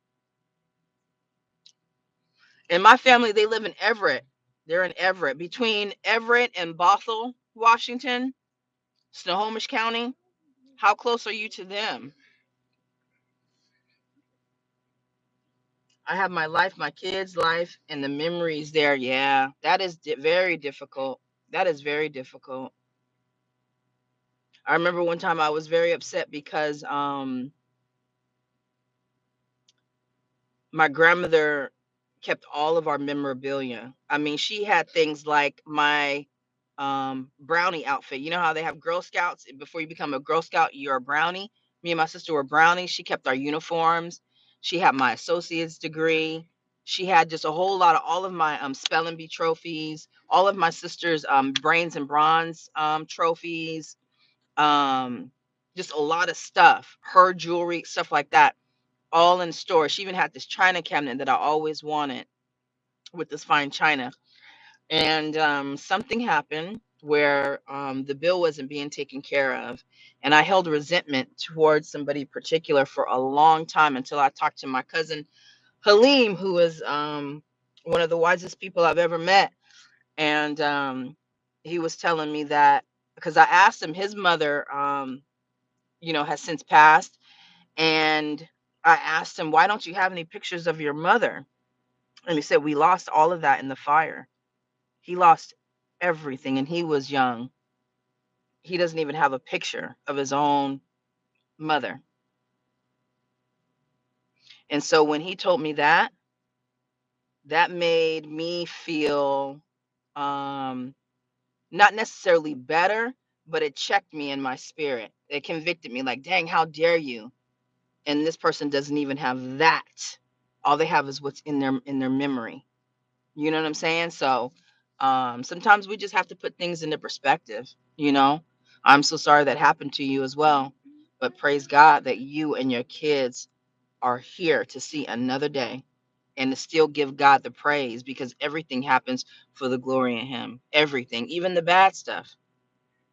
And my family, they live in Everett. They're in Everett, between Everett and Bothell, Washington, Snohomish County. How close are you to them? I have my life, my kids' life, and the memories there. Yeah, that is very difficult. That is very difficult. I remember one time I was very upset because my grandmother kept all of our memorabilia. I mean, she had things like my brownie outfit. You know how they have Girl Scouts? Before you become a Girl Scout, you're a brownie. Me and my sister were brownies. She kept our uniforms. She had my associate's degree. She had just a whole lot of all of my spelling bee trophies, all of my sister's brains and bronze trophies, um, just a lot of stuff, her jewelry, stuff like that, all in store. She even had this china cabinet that I always wanted with this fine china. And something happened where the bill wasn't being taken care of. And I held resentment towards somebody particular for a long time until I talked to my cousin Halim, who is one of the wisest people I've ever met. And he was telling me that, because I asked him, his mother, has since passed. And I asked him, why don't you have any pictures of your mother? And he said, we lost all of that in the fire. He lost everything, and he was young. He doesn't even have a picture of his own mother. And so when he told me that, that made me feel um, not necessarily better, but it checked me in my spirit. It convicted me like, dang, how dare you? And this person doesn't even have that. All they have is what's in their memory. You know what I'm saying? So sometimes we just have to put things into perspective. I'm so sorry that happened to you as well. But praise God that you and your kids are here to see another day and to still give God the praise, because everything happens for the glory in Him. Everything, even the bad stuff,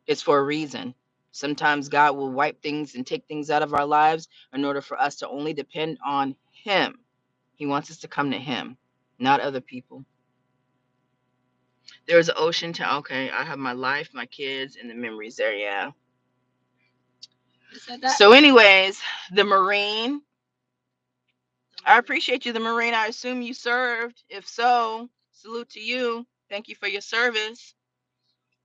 is for a reason. Sometimes God will wipe things and take things out of our lives in order for us to only depend on Him. He wants us to come to Him, not other people. There was an ocean town. Okay, I have my life, my kids, and the memories there. Yeah. You said that? So, anyways, the Marine. I appreciate you, the Marine. I assume you served. If so, salute to you. Thank you for your service.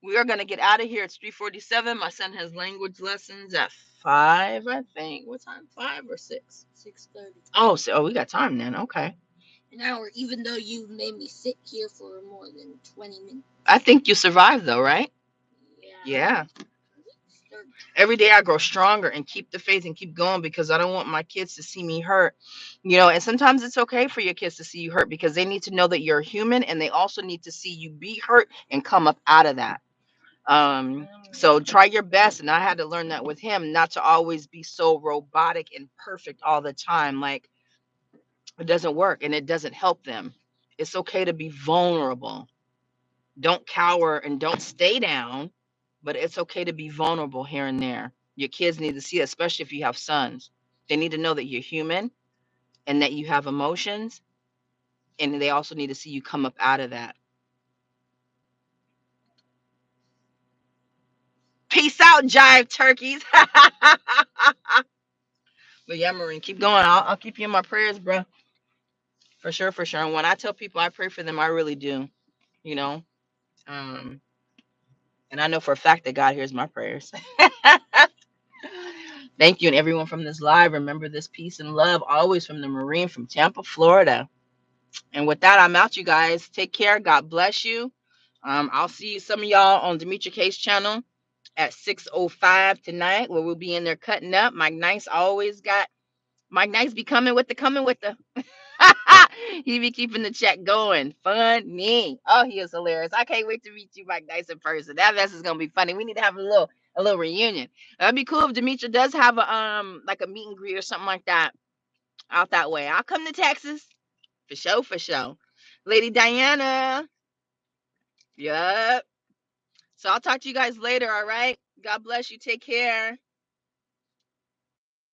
We are gonna get out of here. It's 3:47. My son has language lessons at 5, I think. What time? 5 or 6? 6:30. Oh, we got time then. Okay. An hour, even though you made me sit here for more than 20 minutes. I think you survived though, right? Yeah. Yeah. Every day I grow stronger and keep the faith and keep going, because I don't want my kids to see me hurt. And sometimes it's okay for your kids to see you hurt, because they need to know that you're human, and they also need to see you be hurt and come up out of that. So try your best. And I had to learn that with him, not to always be so robotic and perfect all the time. Like, it doesn't work and it doesn't help them. It's okay to be vulnerable. Don't cower and don't stay down, but it's okay to be vulnerable here and there. Your kids need to see it, especially if you have sons. They need to know that you're human and that you have emotions, and they also need to see you come up out of that. Peace out, jive turkeys. But yeah, Marine, keep going. I'll keep you in my prayers, bro. For sure, for sure. And when I tell people I pray for them, I really do. You know, um, and I know for a fact that God hears my prayers. Thank you, and everyone from this live. Remember this peace and love always from the Marine from Tampa, Florida. And with that, I'm out, you guys. Take care. God bless you. I'll see some of y'all on Demetri K's channel at 6:05 tonight, where we'll be in there cutting up. Mike Nice be coming with the he be keeping the chat going. Funny. Oh, he is hilarious. I can't wait to meet you, Mike Nice, in person. That mess is gonna be funny. We need to have a little reunion. That'd be cool if Demetria does have a like a meet and greet or something like that out that way. I'll come to Texas. For sure, for sure. Lady Diana. Yup. So I'll talk to you guys later, all right? God bless you. Take care.